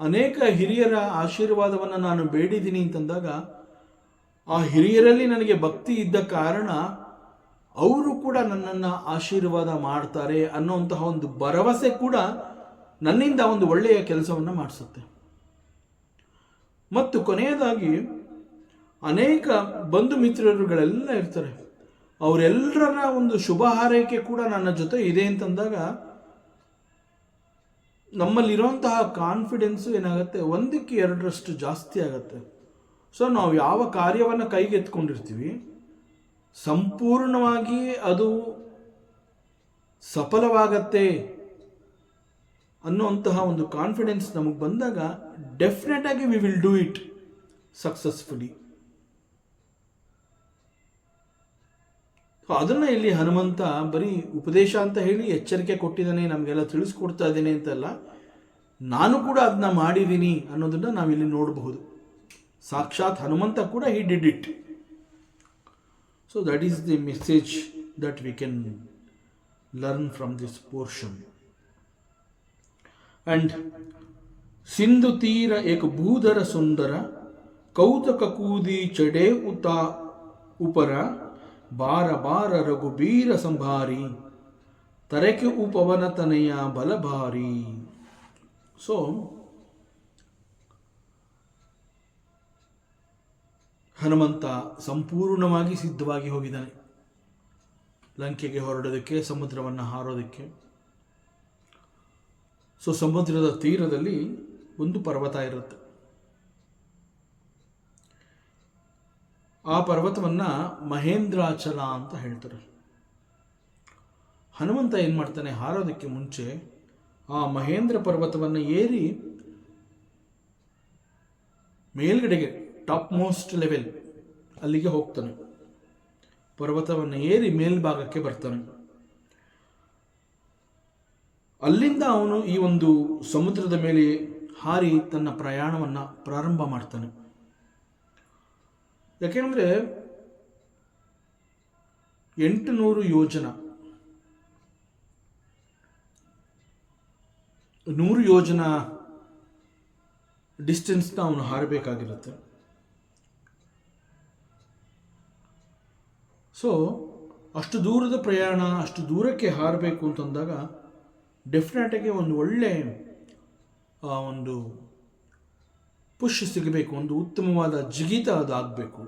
ಅನೇಕ ಹಿರಿಯರ ಆಶೀರ್ವಾದವನ್ನು ನಾನು ಬೇಡಿದ್ದೀನಿ ಅಂತಂದಾಗ ಆ ಹಿರಿಯರಲ್ಲಿ ನನಗೆ ಭಕ್ತಿ ಇದ್ದ ಕಾರಣ ಅವರು ಕೂಡ ನನ್ನನ್ನು ಆಶೀರ್ವಾದ ಮಾಡ್ತಾರೆ ಅನ್ನೋಂತಹ ಒಂದು ಭರವಸೆ ಕೂಡ ನನ್ನಿಂದ ಒಂದು ಒಳ್ಳೆಯ ಕೆಲಸವನ್ನು ಮಾಡಿಸುತ್ತೆ. ಮತ್ತು ಕೊನೆಯದಾಗಿ, ಅನೇಕ ಬಂಧು ಮಿತ್ರರುಗಳೆಲ್ಲ ಇರ್ತಾರೆ, ಅವರೆಲ್ಲರ ಒಂದು ಶುಭ ಹಾರೈಕೆ ಕೂಡ ನನ್ನ ಜೊತೆ ಇದೆ ಅಂತಂದಾಗ ನಮ್ಮಲ್ಲಿರುವಂತಹ ಕಾನ್ಫಿಡೆನ್ಸು ಏನಾಗುತ್ತೆ, ಒಂದಕ್ಕೆ ಎರಡರಷ್ಟು ಜಾಸ್ತಿ ಆಗುತ್ತೆ. ಸೊ ನಾವು ಯಾವ ಕಾರ್ಯವನ್ನು ಕೈಗೆತ್ಕೊಂಡಿರ್ತೀವಿ ಸಂಪೂರ್ಣವಾಗಿ ಅದು ಸಫಲವಾಗತ್ತೆ ಅನ್ನುವಂತಹ ಒಂದು ಕಾನ್ಫಿಡೆನ್ಸ್ ನಮಗೆ ಬಂದಾಗ ಡೆಫಿನೆಟ್ ಆಗಿ we will do it successfully. ಅದನ್ನು ಇಲ್ಲಿ ಹನುಮಂತ ಬರೀ ಉಪದೇಶ ಅಂತ ಹೇಳಿ ಎಚ್ಚರಿಕೆ ಕೊಟ್ಟಿದ್ದಾನೆ, ನಮಗೆಲ್ಲ ತಿಳಿಸ್ಕೊಡ್ತಾ ಇದ್ದೇನೆ ಅಂತಲ್ಲ, ನಾನು ಕೂಡ ಅದನ್ನ ಮಾಡಿದ್ದೀನಿ ಅನ್ನೋದನ್ನು ನಾವಿಲ್ಲಿ ನೋಡಬಹುದು. ಸಾಕ್ಷಾತ್ ಹನುಮಂತ ಕೂಡ ಹಿ did it. So that is the message that we can learn from this portion. And Sindhu ತೀರ ಏಕ ಭೂಧರ ಸುಂದರ ಕೌತಕ ಕೂದಿ ಚಡೆ ಉತಾ ಉಪರ ಬಾರ ಬಾರ ರಘುಬೀರ ಸಂಭಾರಿ ತರಕೆ ಉಪವನ ತನೆಯ ಬಲಭಾರಿ. ಸೊ ಹನುಮಂತ ಸಂಪೂರ್ಣವಾಗಿ ಸಿದ್ಧವಾಗಿ ಹೋಗಿದ್ದಾನೆ ಲಂಕೆಗೆ ಹೊರಡೋದಕ್ಕೆ, ಸಮುದ್ರವನ್ನು ಹಾರೋದಕ್ಕೆ. ಸೊ ಸಮುದ್ರದ ತೀರದಲ್ಲಿ ಒಂದು ಪರ್ವತ ಇರುತ್ತೆ. ಆ ಪರ್ವತವನ್ನು ಮಹೇಂದ್ರಾಚಲ ಅಂತ ಹೇಳ್ತಾರೆ. ಹನುಮಂತ ಏನು ಮಾಡ್ತಾನೆ, ಹಾರೋದಕ್ಕೆ ಮುಂಚೆ ಆ ಮಹೇಂದ್ರ ಪರ್ವತವನ್ನು ಏರಿ ಮೇಲ್ಗಡೆಗೆ ಟಾಪ್ ಮೋಸ್ಟ್ ಲೆವೆಲ್ ಅಲ್ಲಿಗೆ ಹೋಗ್ತಾನೆ. ಪರ್ವತವನ್ನು ಏರಿ ಮೇಲ್ಭಾಗಕ್ಕೆ ಬರ್ತಾನೆ. ಅಲ್ಲಿಂದ ಅವನು ಈ ಒಂದು ಸಮುದ್ರದ ಮೇಲೆ ಹಾರಿ ತನ್ನ ಪ್ರಯಾಣವನ್ನು ಪ್ರಾರಂಭ ಮಾಡ್ತಾನೆ. ಯಾಕೆಂದರೆ 800 ಯೋಜನ 100 ಯೋಜನ ಡಿಸ್ಟೆನ್ಸ್ನ ಅವನು ಹಾರಬೇಕಾಗಿರುತ್ತೆ. ಸೊ ಅಷ್ಟು ದೂರದ ಪ್ರಯಾಣ, ಅಷ್ಟು ದೂರಕ್ಕೆ ಹಾರಬೇಕು ಅಂತಂದಾಗ ಡೆಫಿನೆಟಾಗಿ ಒಂದು ಒಳ್ಳೆ ಒಂದು ಪುಷ್ ಸಿಗಬೇಕು, ಒಂದು ಉತ್ತಮವಾದ ಜಿಗಿತ ಅದಾಗಬೇಕು.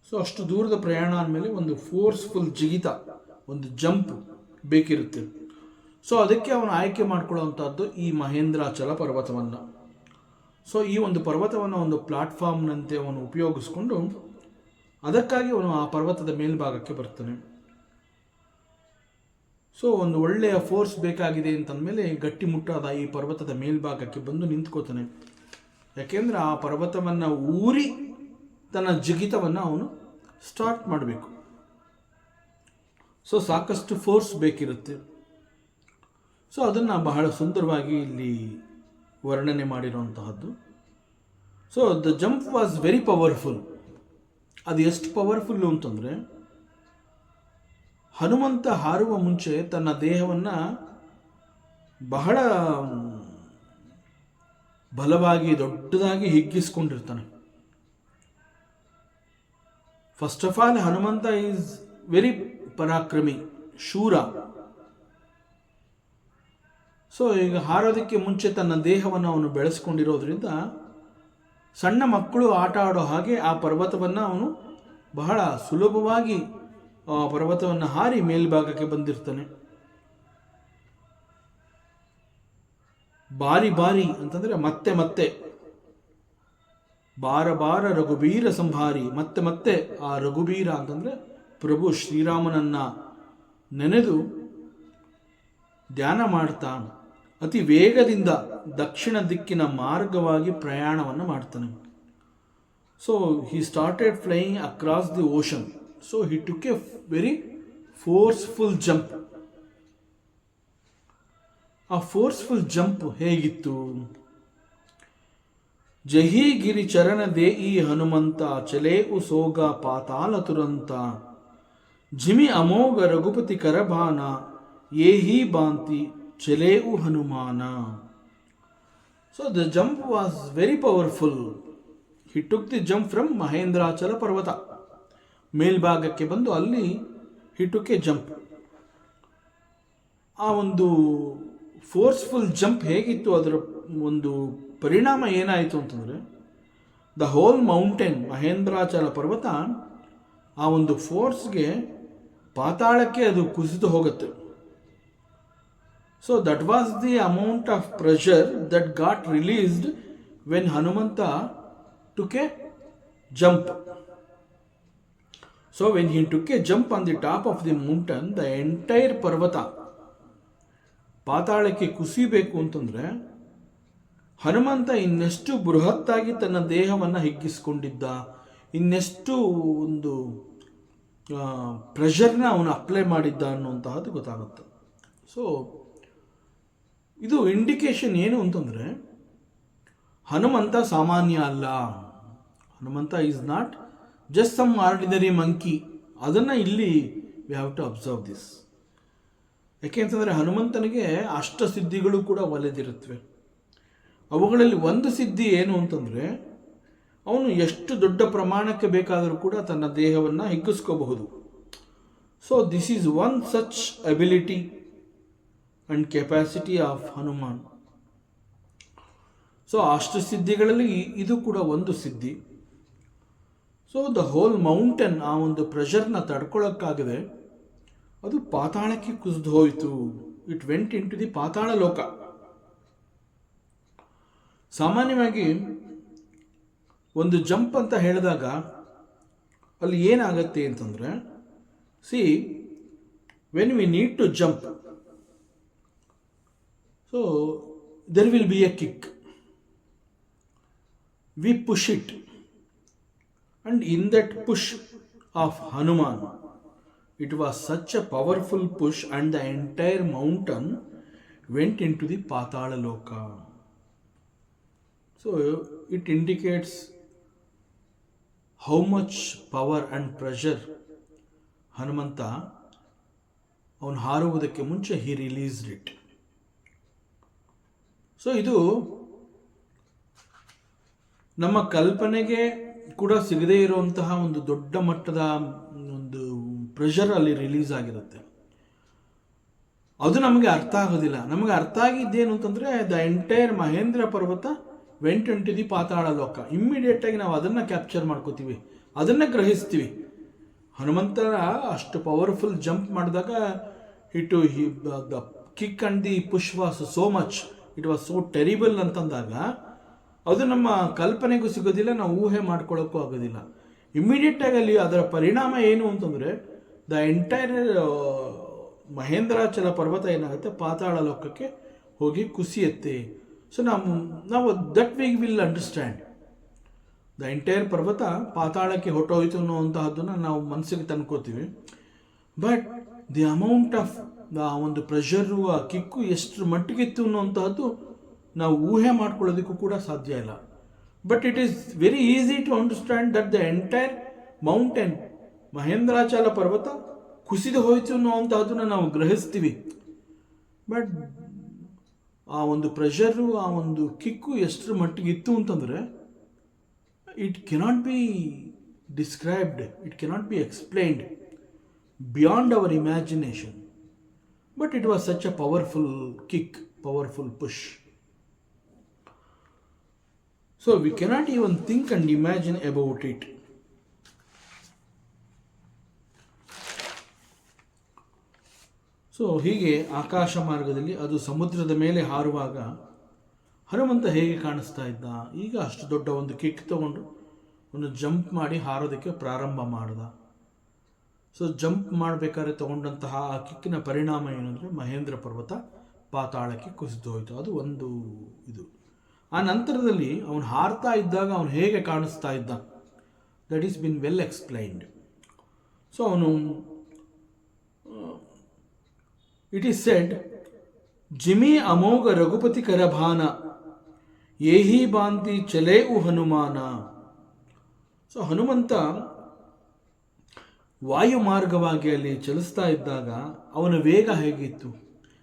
ಸೊ ಅಷ್ಟು ದೂರದ ಪ್ರಯಾಣ ಅಂದಮೇಲೆ ಒಂದು ಫೋರ್ಸ್ಫುಲ್ ಜಿಗಿತ, ಒಂದು ಜಂಪ್ ಬೇಕಿರುತ್ತೆ. ಸೊ ಅದಕ್ಕೆ ಅವನು ಆಯ್ಕೆ ಮಾಡ್ಕೊಳ್ಳುವಂಥದ್ದು ಈ ಮಹೇಂದ್ರಾಚಲ ಪರ್ವತವನ್ನು. ಸೊ ಈ ಒಂದು ಪರ್ವತವನ್ನು ಒಂದು ಪ್ಲಾಟ್ಫಾರ್ಮ್ನಂತೆ ಅವನು ಉಪಯೋಗಿಸ್ಕೊಂಡು ಅದಕ್ಕಾಗಿ ಅವನು ಆ ಪರ್ವತದ ಮೇಲ್ಭಾಗಕ್ಕೆ ಬರ್ತಾನೆ. ಸೊ ಒಂದು ಒಳ್ಳೆಯ ಫೋರ್ಸ್ ಬೇಕಾಗಿದೆ ಅಂತಂದಮೇಲೆ ಗಟ್ಟಿಮುಟ್ಟಾದ ಈ ಪರ್ವತದ ಮೇಲ್ಭಾಗಕ್ಕೆ ಬಂದು ನಿಂತ್ಕೋತಾನೆ. ಯಾಕೆಂದರೆ ಆ ಪರ್ವತವನ್ನು ಊರಿ ತನ್ನ ಜಿಗಿತವನ್ನು ಅವನು ಸ್ಟಾರ್ಟ್ ಮಾಡಬೇಕು. ಸೊ ಸಾಕಷ್ಟು ಫೋರ್ಸ್ ಬೇಕಿರುತ್ತೆ. ಸೊ ಅದನ್ನು ಬಹಳ ಸುಂದರವಾಗಿ ಇಲ್ಲಿ ವರ್ಣನೆ ಮಾಡಿರುವಂತಹದ್ದು. So the jump was very powerful. ಅದು ಎಷ್ಟು ಪವರ್ಫುಲ್ಲು ಅಂತಂದರೆ ಹನುಮಂತ ಹಾರುವ ಮುಂಚೆ ತನ್ನ ದೇಹವನ್ನು ಬಹಳ ಬಲವಾಗಿ ದೊಡ್ಡದಾಗಿ ಹಿಗ್ಗಿಸ್ಕೊಂಡಿರ್ತಾನೆ. First of all Hanumantha is very parakrami, shoora. So ಈಗ ಹಾರೋದಕ್ಕೆ ಮುಂಚೆ ತನ್ನ ದೇಹವನ್ನು ಅವನು ಬೆಳೆಸ್ಕೊಂಡಿರೋದ್ರಿಂದ ಸಣ್ಣ ಮಕ್ಕಳು ಆಟ ಆಡೋ ಹಾಗೆ ಆ ಪರ್ವತವನ್ನು ಅವನು ಬಹಳ ಸುಲಭವಾಗಿ ಆ ಪರ್ವತವನ್ನು ಹಾರಿ ಮೇಲ್ಭಾಗಕ್ಕೆ ಬಂದಿರ್ತಾನೆ. ಬಾರಿ ಬಾರಿ ಅಂತಂದರೆ ಮತ್ತೆ ಮತ್ತೆ, ಬಾರ ಬಾರ ರಘುಬೀರ ಸಂಹಾರಿ, ಮತ್ತೆ ಮತ್ತೆ ಆ ರಘುಬೀರ ಅಂತಂದರೆ ಪ್ರಭು ಶ್ರೀರಾಮನನ್ನ ನೆನೆದು ಧ್ಯಾನ ಮಾಡ್ತಾ ಅತಿ ವೇಗದಿಂದ ದಕ್ಷಿಣ ದಿಕ್ಕಿನ ಮಾರ್ಗವಾಗಿ ಪ್ರಯಾಣವನ್ನು ಮಾಡ್ತಾನೆ. So he started flying across the ocean. So he took A very forceful jump. ಆ ಫೋರ್ಸ್ಫುಲ್ ಜಂಪ್ ಹೇಗಿತ್ತು? ಜಹಿ ಗಿರಿ ಚರಣ ದೇಯಿ ಹನುಮಂತ ಚಲೇವು ಸೋಗ ಪಾತಾಳ ತುರಂತ ಜಿಮಿ ಅಮೋಘ ರಘುಪತಿ ಕರಭಾನ ಏಹಿ ಬಾಂತಿ ಚಲೇವು Hanumana. So the jump was very powerful. He took the jump from Mahendrachala parvata. ಮೇಲ್ಭಾಗಕ್ಕೆ ಬಂದು ಅಲ್ಲಿ ಹಿ ಟುಕ್ ಎ ಜಂಪ್. ಆ ಒಂದು ಫೋರ್ಸ್ಫುಲ್ ಜಂಪ್ ಹೇಗಿತ್ತು, ಅದರ ಒಂದು ಪರಿಣಾಮ ಏನಾಯಿತು ಅಂತಂದರೆ, ದ ಹೋಲ್ ಮೌಂಟೇನ್, ಮಹೇಂದ್ರಾಚಲ ಪರ್ವತ ಆ ಒಂದು ಫೋರ್ಸ್ಗೆ ಪಾತಾಳಕ್ಕೆ ಅದು ಕುಸಿದು ಹೋಗುತ್ತೆ. So that was the amount of pressure that got released when Hanumantha took a jump. So when he took a jump on the top of the mountain, the entire ಪರ್ವತ ಪಾತಾಳಕ್ಕೆ ಕುಸಿಬೇಕು ಅಂತಂದರೆ ಹನುಮಂತ ಇನ್ನೆಷ್ಟು ಬೃಹತ್ತಾಗಿ ತನ್ನ ದೇಹವನ್ನು ಹಿಗ್ಗಿಸ್ಕೊಂಡಿದ್ದ, ಇನ್ನೆಷ್ಟು ಒಂದು ಪ್ರೆಷರ್ನ ಅವನು ಅಪ್ಲೈ ಮಾಡಿದ್ದ ಅನ್ನುವಂತಹದ್ದು ಗೊತ್ತಾಗುತ್ತೆ. ಸೊ ಇದು ಇಂಡಿಕೇಶನ್ ಏನು ಅಂತಂದರೆ ಹನುಮಂತ ಸಾಮಾನ್ಯ ಅಲ್ಲ. Hanumantha is not just some ordinary monkey. ಅದನ್ನು ಇಲ್ಲಿ we have to observe this. ಯಾಕೆ ಅಂತಂದರೆ ಹನುಮಂತನಿಗೆ ಅಷ್ಟಸಿದ್ಧಿಗಳು ಕೂಡ ಒಲೆದಿರುತ್ತವೆ. ಅವುಗಳಲ್ಲಿ ಒಂದು ಸಿದ್ಧಿ ಏನು ಅಂತಂದರೆ, ಅವನು ಎಷ್ಟು ದೊಡ್ಡ ಪ್ರಮಾಣಕ್ಕೆ ಬೇಕಾದರೂ ಕೂಡ ತನ್ನ ದೇಹವನ್ನು ಹಿಗ್ಗಿಸ್ಕೋಬಹುದು. So this is one such ability and capacity of Hanuman. So ಅಷ್ಟು ಸಿದ್ಧಿಗಳಲ್ಲಿ ಇದು ಕೂಡ ಒಂದು ಸಿದ್ಧಿ. ಸೊ ದ ಹೋಲ್ ಮೌಂಟೇನ್ ಆ ಒಂದು ಪ್ರೆಷರ್ನ ತಡ್ಕೊಳ್ಳೋಕ್ಕಾಗದೆ ಅದು ಪಾತಾಳಕ್ಕೆ ಕುಸಿದು ಹೋಯಿತು. It went into the patala loka. ಸಾಮಾನ್ಯವಾಗಿ ಒಂದು ಜಂಪ್ ಅಂತ ಹೇಳಿದಾಗ ಅಲ್ಲಿ ಏನಾಗತ್ತೆ ಅಂತಂದರೆ, see when we need to jump, so there will be a kick. We push it, and in that push of Hanuman, it was such a powerful push, and the entire mountain went into the Patala Loka. So it indicates how much power and pressure Hanumanta ಅವನು ಹಾರುವುದಕ್ಕೆ ಮುಂಚೆ he released it. ಸೊ ಇದು ನಮ್ಮ ಕಲ್ಪನೆಗೆ ಕೂಡ ಸಿಗದೇ ಇರುವಂತಹ ಒಂದು ದೊಡ್ಡ ಮಟ್ಟದ ಒಂದು ಪ್ರೆಷರ್ ಅಲ್ಲಿ ರಿಲೀಸ್ ಆಗಿರುತ್ತೆ. ಅದು ನಮಗೆ ಅರ್ಥ ಆಗೋದಿಲ್ಲ. ನಮಗೆ ಅರ್ಥ ಆಗಿದ್ದೇನು ಅಂತಂದರೆ, ದ ಎಂಟೈರ್ ಮಹೇಂದ್ರ ಪರ್ವತ vent into the patala ಲೋಕ. ಇಮ್ಮಿಡಿಯೇಟಾಗಿ ನಾವು ಅದನ್ನು ಕ್ಯಾಪ್ಚರ್ ಮಾಡ್ಕೋತೀವಿ, ಅದನ್ನು ಗ್ರಹಿಸ್ತೀವಿ. ಹನುಮಂತರ ಅಷ್ಟು ಪವರ್ಫುಲ್ ಜಂಪ್ ಮಾಡಿದಾಗ the kick and the push was so much, it was so terrible ಅಂತಂದಾಗ ಅದು ನಮ್ಮ ಕಲ್ಪನೆಗೂ ಸಿಗೋದಿಲ್ಲ, ನಾವು ಊಹೆ ಮಾಡ್ಕೊಳ್ಳೋಕ್ಕೂ ಆಗೋದಿಲ್ಲ. ಇಮ್ಮಿಡಿಯೇಟಾಗಿ ಅಲ್ಲಿ ಅದರ ಪರಿಣಾಮ ಏನು ಅಂತಂದರೆ, ದ ಎಂಟೈರ್ ಮಹೇಂದ್ರಾಚಲ ಪರ್ವತ ಏನಾಗುತ್ತೆ, ಪಾತಾಳ ಲೋಕಕ್ಕೆ ಹೋಗಿ ಕುಸಿಯುತ್ತೆ. ಸೊ ನಾವು that we will understand. The entire ಪರ್ವತ ಪಾತಾಳಕ್ಕೆ ಹೊಟ್ಟೋಯ್ತು ಅನ್ನುವಂತಹದ್ದನ್ನು ನಾವು ಮನಸ್ಸಿಗೆ ತಂದ್ಕೋತೀವಿ. ಬಟ್ ದಿ ಅಮೌಂಟ್ ಆಫ್ ಆ ಒಂದು ಪ್ರೆಷರು, ಆ ಕಿಕ್ಕು ಎಷ್ಟು ಮಟ್ಟಿಗಿತ್ತು ಅನ್ನುವಂತಹದ್ದು ನಾವು ಊಹೆ ಮಾಡ್ಕೊಳ್ಳೋದಕ್ಕೂ ಕೂಡ ಸಾಧ್ಯ ಇಲ್ಲ. But it is very easy to understand that the entire mountain, Mahendrachala ಪರ್ವತ ಕುಸಿದು ಹೋಯಿತು ಅನ್ನೋವಂಥದ್ದನ್ನು ನಾವು ಗ್ರಹಿಸ್ತೀವಿ. ಬಟ್ ಆ ಒಂದು ಪ್ರೆಷರು, ಆ ಒಂದು ಕಿಕ್ಕು ಎಷ್ಟರ ಮಟ್ಟಿಗೆ ಇತ್ತು ಅಂತಂದರೆ it cannot be described, it cannot be explained beyond our imagination. But it was such a powerful kick, powerful push. So we cannot even think and imagine about it. So ಹೀಗೆ ಆಕಾಶ ಮಾರ್ಗದಲ್ಲಿ ಅದು ಸಮುದ್ರದ ಮೇಲೆ ಹಾರುವಾಗ ಹನುಮಂತ ಹೇಗೆ ಕಾಣಿಸ್ತಾ ಇದ್ದ? ಈಗ ಅಷ್ಟು ದೊಡ್ಡ ಒಂದು ಕಿಕ್ ತಗೊಂಡು ಒಂದು ಜಂಪ್ ಮಾಡಿ ಹಾರೋದಕ್ಕೆ ಪ್ರಾರಂಭ ಮಾಡ್ದ. ಸೊ ಜಂಪ್ ಮಾಡಬೇಕಾದ್ರೆ ತಗೊಂಡಂತಹ ಆ ಕಿಕ್ಕಿನ ಪರಿಣಾಮ ಏನಂದರೆ ಮಹೇಂದ್ರ ಪರ್ವತ ಪಾತಾಳಕ್ಕೆ ಕುಸಿದು ಹೋಯಿತು. ಅದು ಒಂದು ಇದು. ಆ ನಂತರದಲ್ಲಿ ಅವನು ಹಾರ್ತಾ ಇದ್ದಾಗ ಅವನು ಹೇಗೆ ಕಾಣಿಸ್ತಾ ಇದ್ದ, that is been well explained. So ಅವನು ಇಟ್ ಈಸ್ ಸೆಡ್, ಜಿಮಿ ಅಮೋಘ ರಘುಪತಿ ಕರಭಾನ ಏಹಿ ಬಾಂತಿ ಚಲೇವು ಹನುಮಾನ. ಸೊ ಹನುಮಂತ ವಾಯು ಮಾರ್ಗವಾಗಿ ಅಲ್ಲಿ ಚಲಿಸ್ತಾ ಇದ್ದಾಗ ಅವನ ವೇಗ ಹೇಗಿತ್ತು,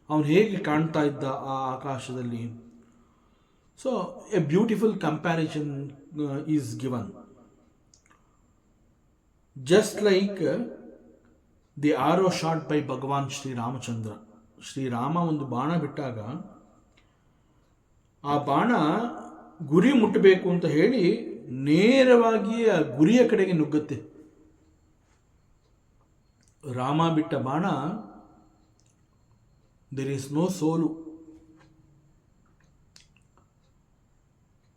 ಅವನು ಹೇಗೆ ಕಾಣ್ತಾ ಇದ್ದ ಆ ಆಕಾಶದಲ್ಲಿ. So a beautiful comparison is given. Just like the arrow shot by Bhagwan Shriramachandra. Shrirama ಒಂದು ಬಾಣ ಬಿಟ್ಟಾಗ ಆ ಬಾಣ ಗುರಿ ಮುಟ್ಟಬೇಕು ಅಂತ ಹೇಳಿ ನೇರವಾಗಿ ಆ ಗುರಿಯ ಕಡೆಗೆ ನುಗ್ಗುತ್ತೆ. ರಾಮ ಬಿಟ್ಟ ಬಾಣ, ದೇರ್ ಈಸ್ ನೋ ಸೋಲು.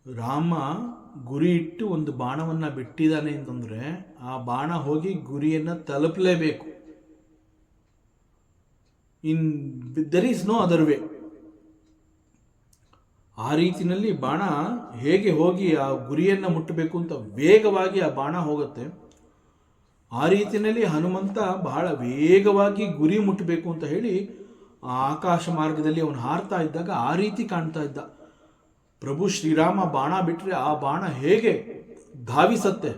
ರಾಮ ಗುರಿ ಇಟ್ಟು ಒಂದು ಬಾಣವನ್ನು ಬಿಟ್ಟಿದ್ದಾನೆ ಅಂತಂದರೆ ಆ ಬಾಣ ಹೋಗಿ ಗುರಿಯನ್ನು ತಲುಪಲೇಬೇಕು. There is no other way. ಆ ರೀತಿಯಲ್ಲಿ ಬಾಣ ಹೇಗೆ ಹೋಗಿ ಆ ಗುರಿಯನ್ನು ಮುಟ್ಟಬೇಕು ಅಂತ ವೇಗವಾಗಿ ಆ ಬಾಣ ಹೋಗುತ್ತೆ, ಆ ರೀತಿಯಲ್ಲಿ ಹನುಮಂತ ಬಹಳ ವೇಗವಾಗಿ ಗುರಿ ಮುಟ್ಟಬೇಕು ಅಂತ ಹೇಳಿ ಆ ಆಕಾಶ ಮಾರ್ಗದಲ್ಲಿ ಅವನು ಹಾರ್ತಾ ಇದ್ದಾಗ ಆ ರೀತಿ ಕಾಣ್ತಾ ಇದ್ದ. ಪ್ರಭು ಶ್ರೀರಾಮ ಬಾಣ ಬಿಟ್ಟರೆ ಆ ಬಾಣ ಹೇಗೆ ಧಾವಿಸತ್ತೆ,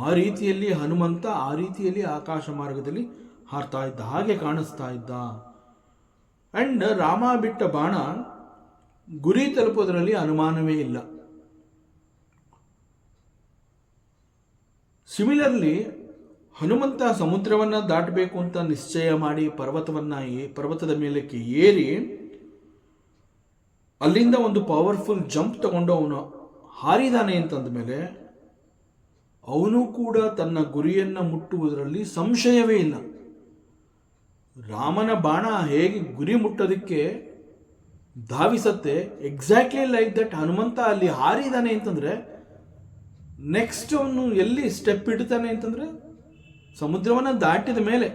ಆ ರೀತಿಯಲ್ಲಿ ಹನುಮಂತ ಆ ರೀತಿಯಲ್ಲಿ ಆಕಾಶ ಮಾರ್ಗದಲ್ಲಿ ಹಾರ್ತಾ ಇದ್ದ, ಹಾಗೆ ಕಾಣಿಸ್ತಾ ಇದ್ದ. ಆ್ಯಂಡ್ ರಾಮ ಬಿಟ್ಟ ಬಾಣ ಗುರಿ ತಲುಪೋದರಲ್ಲಿ ಅನುಮಾನವೇ ಇಲ್ಲ. ಸಿಮಿಲರ್ಲಿ ಹನುಮಂತ ಸಮುದ್ರವನ್ನು ದಾಟಬೇಕು ಅಂತ ನಿಶ್ಚಯ ಮಾಡಿ ಪರ್ವತದ ಮೇಲಕ್ಕೆ ಏರಿ ಅಲ್ಲಿಂದ ಒಂದು ಪವರ್ಫುಲ್ ಜಂಪ್ ತಗೊಂಡು ಅವನು ಹಾರಿದಾನೆ ಅಂತಂದ ಮೇಲೆ ಅವನು ಕೂಡ ತನ್ನ ಗುರಿಯನ್ನು ಮುಟ್ಟುವುದರಲ್ಲಿ ಸಂಶಯವೇ ಇಲ್ಲ. ರಾಮನ ಬಾಣ ಹೇಗೆ ಗುರಿ ಮುಟ್ಟೋದಕ್ಕೆ ಧಾವಿಸತ್ತೆ, ಎಕ್ಸಾಕ್ಟ್ಲಿ ಲೈಕ್ ದಟ್ ಹನುಮಂತ ಅಲ್ಲಿ ಹಾರಿದಾನೆ ಅಂತಂದರೆ ನೆಕ್ಸ್ಟ್ ಅವನು ಎಲ್ಲಿ ಸ್ಟೆಪ್ ಇಡ್ತಾನೆ ಅಂತಂದರೆ ಸಮುದ್ರವನ್ನು ದಾಟಿದ ಮೇಲೆ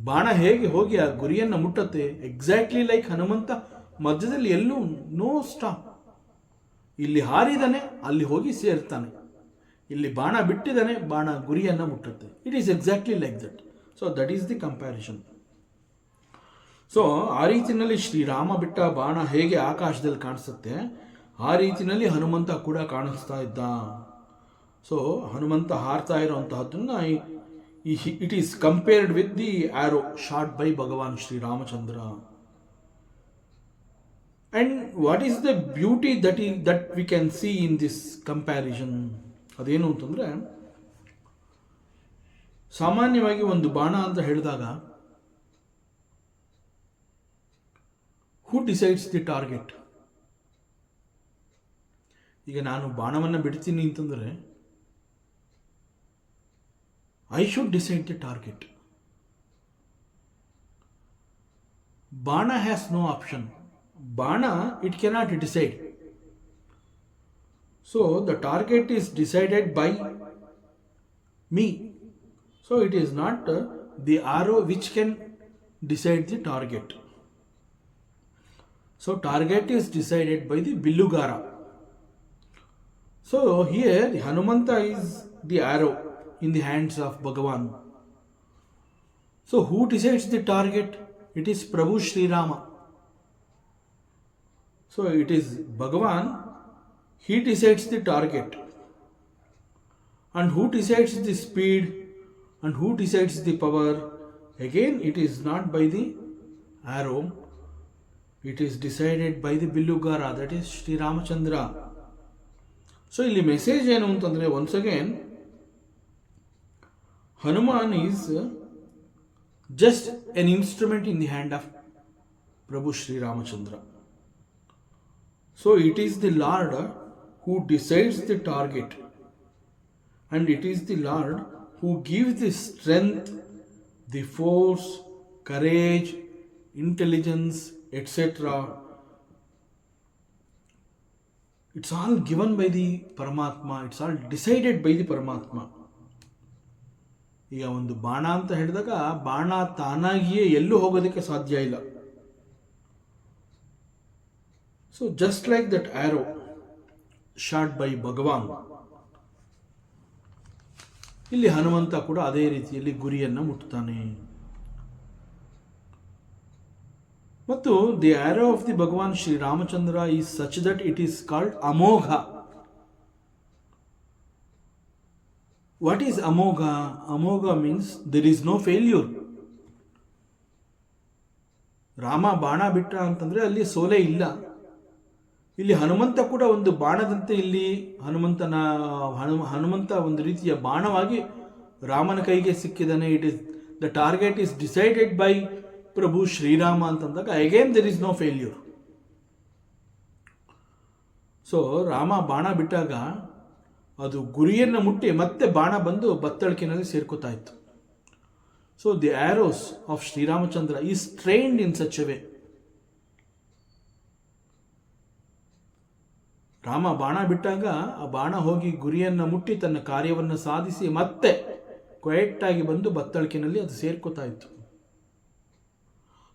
ಬಾಣ ಹೇಗೆ ಹೋಗಿ ಆ ಗುರಿಯನ್ನು ಮುಟ್ಟತ್ತೆ, ಎಕ್ಸಾಕ್ಟ್ಲಿ ಲೈಕ್ ಹನುಮಂತ ಮಧ್ಯದಲ್ಲಿ ಎಲ್ಲೂ ನೋ ಸ್ಟಾಪ್. ಇಲ್ಲಿ ಹಾರಿದಾನೆ, ಅಲ್ಲಿ ಹೋಗಿ ಸೇರ್ತಾನೆ. ಇಲ್ಲಿ ಬಾಣ ಬಿಟ್ಟಿದ್ದಾನೆ, ಬಾಣ ಗುರಿಯನ್ನು ಮುಟ್ಟುತ್ತೆ. It is exactly like that. So that is the comparison. So ಆ ರೀತಿಯಲ್ಲಿ ಶ್ರೀರಾಮ ಬಿಟ್ಟ ಬಾಣ ಹೇಗೆ ಆಕಾಶದಲ್ಲಿ ಕಾಣಿಸುತ್ತೆ, ಆ ರೀತಿಯಲ್ಲಿ ಹನುಮಂತ ಕೂಡ ಕಾಣಿಸ್ತಾ ಇದ್ದ. ಸೊ ಹನುಮಂತ ಹಾರ್ತಾ ಇರೋಂತಹದ್ದನ್ನು it is compared with the arrow shot by Bhagwan Shriramachandra. And what is the beauty that we can see in this comparison? ಅದೇನು ಅಂತಂದರೆ, ಸಾಮಾನ್ಯವಾಗಿ ಒಂದು ಬಾಣ ಅಂತ ಹೇಳಿದಾಗ ಹೂ ಡಿಸೈಡ್ಸ್ ದಿ ಟಾರ್ಗೆಟ್? ಈಗ ನಾನು ಬಾಣವನ್ನು ಬಿಡ್ತೀನಿ ಅಂತಂದರೆ I should decide the target. ಬಾಣ ಹ್ಯಾಸ್ ನೋ ಆಪ್ಷನ್. ಬಾಣ it cannot decide. So the target is decided by me. So it is not the arrow which can decide the target. So target is decided by the Billugara. So here Hanumanta is the arrow in the hands of Bhagavan. So who decides the target? It is Prabhu Sri Rama. So it is Bhagavan, he decides the target. And who decides the speed? And who decides the power? Again, it is not by the arrow, it is decided by the Billugara, that is Sri Ramachandra. So ಇಲ್ಲಿ ಮೆಸೇಜ್ ಏನು ಅಂತಂದರೆ, once again Hanuman is just N instrument in the hand of Prabhu Shri Ramachandra. So it is the lord who decides the target, and it is the Lord who gives the strength, the force, courage, intelligence, etc. It's all given by the Paramatma, it's all decided by the Paramatma. ಈಗ ಒಂದು ಬಾಣ ಅಂತ ಹೇಳಿದಾಗ ಬಾಣ ತಾನಾಗಿಯೇ ಎಲ್ಲೂ ಹೋಗೋದಕ್ಕೆ ಸಾಧ್ಯ ಇಲ್ಲ. So just like that arrow shot by Bhagwan, ಇಲ್ಲಿ ಹನುಮಂತ ಕೂಡ ಅದೇ ರೀತಿಯಲ್ಲಿ ಗುರಿಯನ್ನು ಮುಟ್ಟುತ್ತಾನೆ. ಮತ್ತು the arrow of the Bhagwan Shri Ramachandra is such that it is called amogha. What is amogha? Amogha means there is no failure. Rama ಬಾಣ ಬಿಟ್ಟ ಅಂತಂದ್ರೆ ಅಲ್ಲಿ ಸೋಲೆ ಇಲ್ಲ. ಇಲ್ಲಿ ಹನುಮಂತ ಕೂಡ ಒಂದು ಬಾಣದಂತೆ ಇಲ್ಲಿ ಹನುಮಂತ ಒಂದು ರೀತಿಯ ಬಾಣವಾಗಿ ರಾಮನ ಕೈಗೆ ಸಿಕ್ಕಿದ್ದಾನೆ. It is the target is decided by prabhu Shrirama ಅಂತಂದಾಗ again there is no failure. So Rama ಬಾಣ ಬಿಟ್ಟಾಗ ಅದು ಗುರಿಯನ್ನು ಮುಟ್ಟಿ ಮತ್ತೆ ಬಾಣ ಬಂದು ಬತ್ತಳಿಕೆನಲ್ಲಿ ಸೇರ್ಕೋತಾ ಇತ್ತು. So the arrows of Shriramachandra is trained in such a way. Rama ಬಾಣ ಬಿಟ್ಟಾಗ ಆ ಬಾಣ ಹೋಗಿ ಗುರಿಯನ್ನು ಮುಟ್ಟಿ ತನ್ನ ಕಾರ್ಯವನ್ನು ಸಾಧಿಸಿ ಮತ್ತೆ ಕ್ವೈಟ್ ಆಗಿ ಬಂದು ಬತ್ತಳಿಕೆನಲ್ಲಿ ಅದು ಸೇರ್ಕೋತಾ ಇತ್ತು.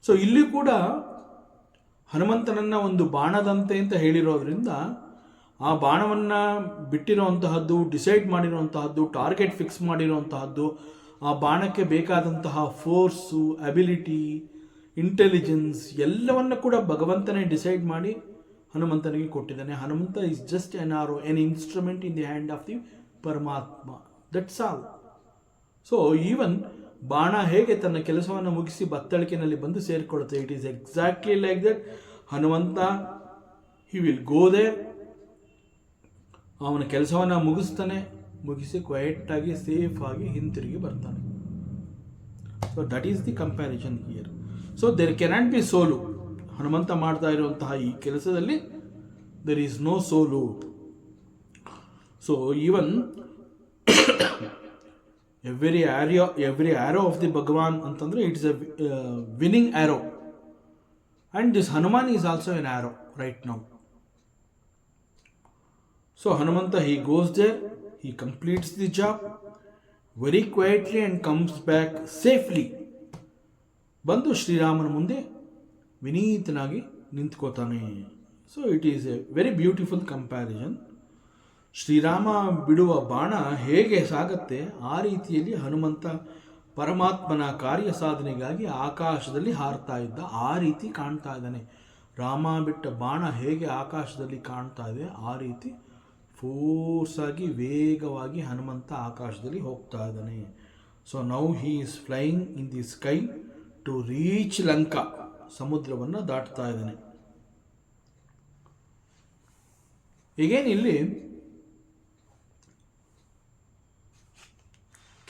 ಸೊ ಇಲ್ಲಿ ಕೂಡ ಹನುಮಂತನನ್ನ ಒಂದು ಬಾಣದಂತೆ ಅಂತ ಹೇಳಿರೋದ್ರಿಂದ ಆ ಬಾಣವನ್ನು ಬಿಟ್ಟಿರುವಂತಹದ್ದು, ಡಿಸೈಡ್ ಮಾಡಿರುವಂತಹದ್ದು, ಟಾರ್ಗೆಟ್ ಫಿಕ್ಸ್ ಮಾಡಿರುವಂತಹದ್ದು, ಆ ಬಾಣಕ್ಕೆ ಬೇಕಾದಂತಹ ಫೋರ್ಸು, ಅಬಿಲಿಟಿ, ಇಂಟೆಲಿಜೆನ್ಸ್ ಎಲ್ಲವನ್ನು ಕೂಡ ಭಗವಂತನೇ ಡಿಸೈಡ್ ಮಾಡಿ ಹನುಮಂತನಿಗೆ ಕೊಟ್ಟಿದ್ದಾನೆ. Hanumantha is just an arrow, an instrument in the hand of the Paramatma, that's all. So even ಬಾಣ ಹೇಗೆ ತನ್ನ ಕೆಲಸವನ್ನು ಮುಗಿಸಿ ಬತ್ತಳಿಕೆನಲ್ಲಿ ಬಂದು ಸೇರಿಕೊಳ್ಳುತ್ತೆ, it is exactly like that. Hanumantha he will go there, ಅವನ ಕೆಲಸವನ್ನು ಮುಗಿಸಿ ಕ್ವೈಟಾಗಿ ಸೇಫ್ ಆಗಿ ಹಿಂತಿರುಗಿ ಬರ್ತಾನೆ. So that is the comparison here. So there cannot be solu. Hanumantha ಮಾಡ್ತಾ ಇರುವಂತಹ ಈ ಕೆಲಸದಲ್ಲಿ there is no solu. So even every arrow of the Bhagavan ಅಂತಂದ್ರೆ it's a winning arrow, and this Hanuman is also an arrow right now. So Hanumantha he goes there, he completes the job very quietly and comes back safely. ಬಂದು ಶ್ರೀರಾಮನ ಮುಂದೆ ವಿನೀತನಾಗಿ ನಿಂತ್ಕೋತಾನೆ. So it is a very beautiful comparison. Shrirama ಬಿಡುವ ಬಾಣ ಹೇಗೆ ಸಾಗತ್ತೆ ಆ ರೀತಿಯಲ್ಲಿ ಹನುಮಂತ ಪರಮಾತ್ಮನ ಕಾರ್ಯ ಸಾಧನೆಗಾಗಿ ಆಕಾಶದಲ್ಲಿ ಹಾರ್ತಾ ಇದ್ದ, ಆ ರೀತಿ ಕಾಣ್ತಾ ಇದ್ದಾನೆ. ರಾಮ ಬಿಟ್ಟ ಬಾಣ ಹೇಗೆ ಆಕಾಶದಲ್ಲಿ ಕಾಣ್ತಾ ಇದೆ ಆ ರೀತಿ ಫೋರ್ಸ್ ಆಗಿ ವೇಗವಾಗಿ ಹನುಮಂತ ಆಕಾಶದಲ್ಲಿ ಹೋಗ್ತಾ ಇದ್ದಾನೆ. So now he is flying in the sky to reach Lanka. ಸಮುದ್ರವನ್ನು ದಾಟ್ತಾ ಇದ್ದಾನೆ. ಈಗೇನು ಇಲ್ಲಿ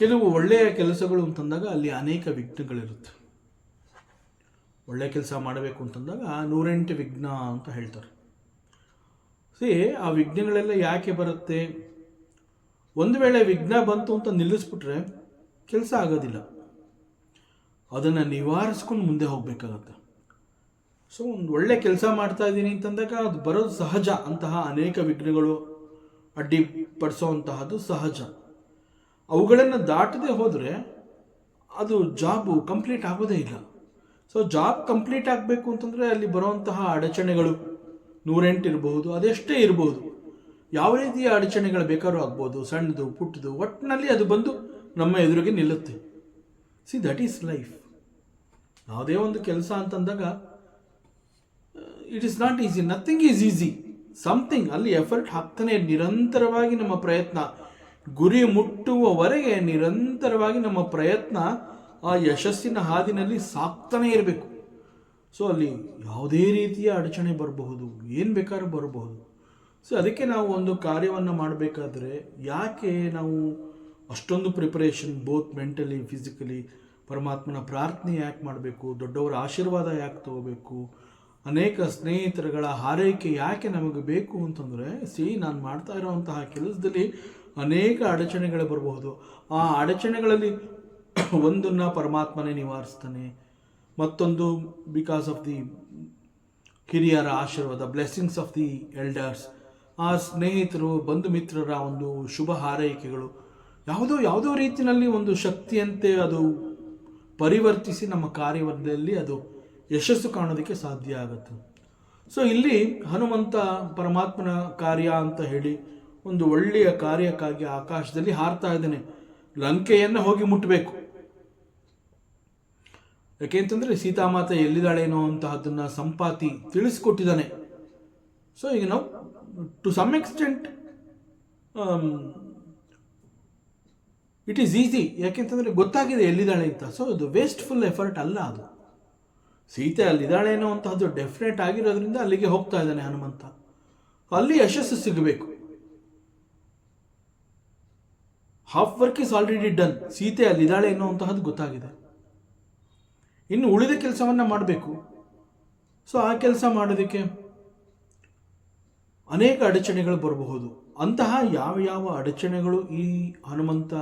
ಕೆಲವು ಒಳ್ಳೆಯ ಕೆಲಸಗಳು ಅಂತಂದಾಗ ಅಲ್ಲಿ ಅನೇಕ ವಿಘ್ನಗಳಿರುತ್ತೆ. ಒಳ್ಳೆಯ ಕೆಲಸ ಮಾಡಬೇಕು ಅಂತಂದಾಗ 108 ವಿಘ್ನ ಅಂತ ಹೇಳ್ತಾರೆ. ಆ ವಿಘ್ನಗಳೆಲ್ಲ ಯಾಕೆ ಬರುತ್ತೆ? ಒಂದು ವೇಳೆ ವಿಘ್ನ ಬಂತು ಅಂತ ನಿಲ್ಲಿಸ್ಬಿಟ್ರೆ ಕೆಲಸ ಆಗೋದಿಲ್ಲ, ಅದನ್ನು ನಿವಾರಿಸ್ಕೊಂಡು ಮುಂದೆ ಹೋಗಬೇಕಾಗತ್ತೆ. ಸೊ ಒಂದು ಒಳ್ಳೆ ಕೆಲಸ ಮಾಡ್ತಾ ಇದ್ದೀನಿ ಅಂತಂದಾಗ ಅದು ಬರೋದು ಸಹಜ. ಅಂತಹ ಅನೇಕ ವಿಘ್ನಗಳು ಅಡ್ಡಿಪಡಿಸೋವಂತಹದ್ದು ಸಹಜ. ಅವುಗಳನ್ನು ದಾಟದೆ ಹೋದರೆ ಅದು ಜಾಬು ಕಂಪ್ಲೀಟ್ ಆಗೋದೇ ಇಲ್ಲ. ಸೊ ಜಾಬ್ ಕಂಪ್ಲೀಟ್ ಆಗಬೇಕು ಅಂತಂದರೆ ಅಲ್ಲಿ ಬರುವಂತಹ ಅಡಚಣೆಗಳು 108 ಇರಬಹುದು, ಅದೆಷ್ಟೇ ಇರಬಹುದು, ಯಾವ ರೀತಿಯ ಅಡಚಣೆಗಳು ಬೇಕಾದ್ರೂ ಆಗ್ಬೋದು, ಸಣ್ಣದು ಪುಟ್ಟದು, ಒಟ್ಟಿನಲ್ಲಿ ಅದು ಬಂದು ನಮ್ಮ ಎದುರಿಗೆ ನಿಲ್ಲುತ್ತೆ. See that is life. ಯಾವುದೇ ಒಂದು ಕೆಲಸ ಅಂತಂದಾಗ it is not easy, nothing is easy, something ಅಲ್ಲಿ ಎಫರ್ಟ್ ಹಾಕ್ತಾನೆ ನಿರಂತರವಾಗಿ ನಮ್ಮ ಪ್ರಯತ್ನ. ಗುರಿ ಮುಟ್ಟುವವರೆಗೆ ನಿರಂತರವಾಗಿ ನಮ್ಮ ಪ್ರಯತ್ನ ಆ ಯಶಸ್ಸಿನ ಹಾದಿನಲ್ಲಿ ಸಾಕ್ತಾನೆ ಇರಬೇಕು. ಸೊ ಅಲ್ಲಿ ಯಾವುದೇ ರೀತಿಯ ಅಡಚಣೆ ಬರಬಹುದು, ಏನು ಬೇಕಾದ್ರೂ ಬರಬಹುದು. ಸೊ ಅದಕ್ಕೆ ನಾವು ಒಂದು ಕಾರ್ಯವನ್ನು ಮಾಡಬೇಕಾದ್ರೆ ಯಾಕೆ ನಾವು ಅಷ್ಟೊಂದು ಪ್ರಿಪರೇಷನ್ ಬೋತ್ ಮೆಂಟಲಿ ಫಿಸಿಕಲಿ, ಪರಮಾತ್ಮನ ಪ್ರಾರ್ಥನೆ ಯಾಕೆ ಮಾಡಬೇಕು, ದೊಡ್ಡವರ ಆಶೀರ್ವಾದ ಯಾಕೆ ತಗೋಬೇಕು, ಅನೇಕ ಸ್ನೇಹಿತರುಗಳ ಹಾರೈಕೆ ಯಾಕೆ ನಮಗೆ ಬೇಕು ಅಂತಂದರೆ, ನಾನು ಮಾಡ್ತಾ ಇರೋವಂತಹ ಕೆಲಸದಲ್ಲಿ ಅನೇಕ ಅಡಚಣೆಗಳು ಬರಬಹುದು. ಆ ಅಡಚಣೆಗಳಲ್ಲಿ ಒಂದನ್ನು ಪರಮಾತ್ಮನೇ ನಿವಾರಿಸ್ತಾನೆ, ಮತ್ತೊಂದು ಬಿಕಾಸ್ ಆಫ್ ದಿ ಹಿರಿಯರ ಆಶೀರ್ವಾದ, ಬ್ಲೆಸ್ಸಿಂಗ್ಸ್ ಆಫ್ ದಿ ಎಲ್ಡರ್ಸ್, ಆ ಸ್ನೇಹಿತರು ಬಂಧು ಮಿತ್ರರ ಒಂದು ಶುಭ ಹಾರೈಕೆಗಳು, ಯಾವುದೋ ರೀತಿಯಲ್ಲಿ ಒಂದು ಶಕ್ತಿಯಂತೆ ಅದು ಪರಿವರ್ತಿಸಿ ನಮ್ಮ ಕಾರ್ಯದಲ್ಲಿ ಅದು ಯಶಸ್ಸು ಕಾಣೋದಕ್ಕೆ ಸಾಧ್ಯ ಆಗುತ್ತೆ. ಸೊ ಇಲ್ಲಿ ಹನುಮಂತ ಪರಮಾತ್ಮನ ಕಾರ್ಯ ಅಂತ ಹೇಳಿ ಒಂದು ಒಳ್ಳೆಯ ಕಾರ್ಯಕ್ಕಾಗಿ ಆಕಾಶದಲ್ಲಿ ಹಾರ್ತಾ ಇದ್ದಾನೆ. ಲಂಕೆಯನ್ನು ಹೋಗಿ ಮುಟ್ಟಬೇಕು. ಯಾಕೆಂತಂದರೆ ಸೀತಾಮಾತೆ ಎಲ್ಲಿದ್ದಾಳೇನೋ ಅಂತಹದ್ದನ್ನು ಸಂಪಾತಿ ತಿಳಿಸ್ಕೊಟ್ಟಿದ್ದಾನೆ. ಸೊ ಈಗ ನಾವು to some extent it is easy, ಯಾಕೆಂತಂದರೆ ಗೊತ್ತಾಗಿದೆ ಎಲ್ಲಿದ್ದಾಳೆ ಅಂತ. ಸೊ ಅದು ವೇಸ್ಟ್ಫುಲ್ ಎಫರ್ಟ್ ಅಲ್ಲ ಅದು. ಸೀತೆ ಅಲ್ಲಿದ್ದಾಳೇನೋ ಅಂತಹದ್ದು ಡೆಫಿನೆಟ್ ಆಗಿರೋದ್ರಿಂದ ಅಲ್ಲಿಗೆ ಹೋಗ್ತಾ ಇದ್ದಾನೆ ಹನುಮಂತ. ಅಲ್ಲಿ ಯಶಸ್ಸು ಸಿಗಬೇಕು. Half work is already done. Sita ಅಲ್ಲಿದ್ದಾಳೆ ಏನೋ ಅಂತಹದ್ದು ಗೊತ್ತಾಗಿದೆ, ಇನ್ನು ಉಳಿದ ಕೆಲಸವನ್ನು ಮಾಡಬೇಕು. ಸೊ ಆ ಕೆಲಸ ಮಾಡೋದಕ್ಕೆ ಅನೇಕ ಅಡಚಣೆಗಳು ಬರಬಹುದು. ಅಂತಹ ಯಾವ ಅಡಚಣೆಗಳು ಈ ಹನುಮಂತ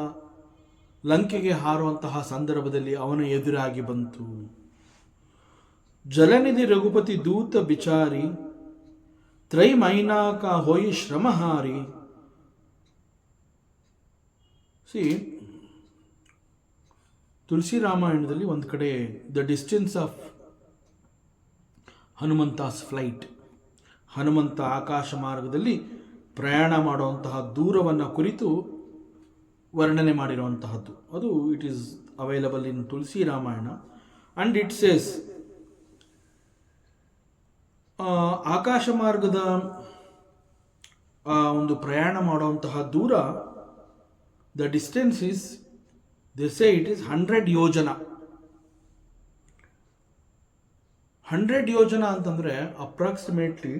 ಲಂಕೆಗೆ ಹಾರುವಂತಹ ಸಂದರ್ಭದಲ್ಲಿ ಅವನ ಎದುರಾಗಿ ಬಂತು. ಜಲನಿಧಿ ರಘುಪತಿ ದೂತ ಬಿಚಾರಿ, ತ್ರೈಮೈನಾಕ ಹೋಯಿ ಶ್ರಮಹಾರಿ. ತುಳಸಿ ರಾಮಾಯಣದಲ್ಲಿ ಒಂದು ಕಡೆ ದ ಡಿಸ್ಟೆನ್ಸ್ ಆಫ್ ಹನುಮಂತಾಸ್ ಫ್ಲೈಟ್, ಹನುಮಂತ ಆಕಾಶ ಮಾರ್ಗದಲ್ಲಿ ಪ್ರಯಾಣ ಮಾಡುವಂತಹ ದೂರವನ್ನು ಕುರಿತು ವರ್ಣನೆ ಮಾಡಿರುವಂತಹದ್ದು. ಅದು it is available in Tulsi Ramayana. And it says, ಆಕಾಶ ಮಾರ್ಗದ ಒಂದು ಪ್ರಯಾಣ ಮಾಡುವಂತಹ ದೂರ, the distance is, they say it is 100 yojana. 100 ಯೋಜನ ಅಂತಂದರೆ ಅಪ್ರಾಕ್ಸಿಮೇಟ್ಲಿ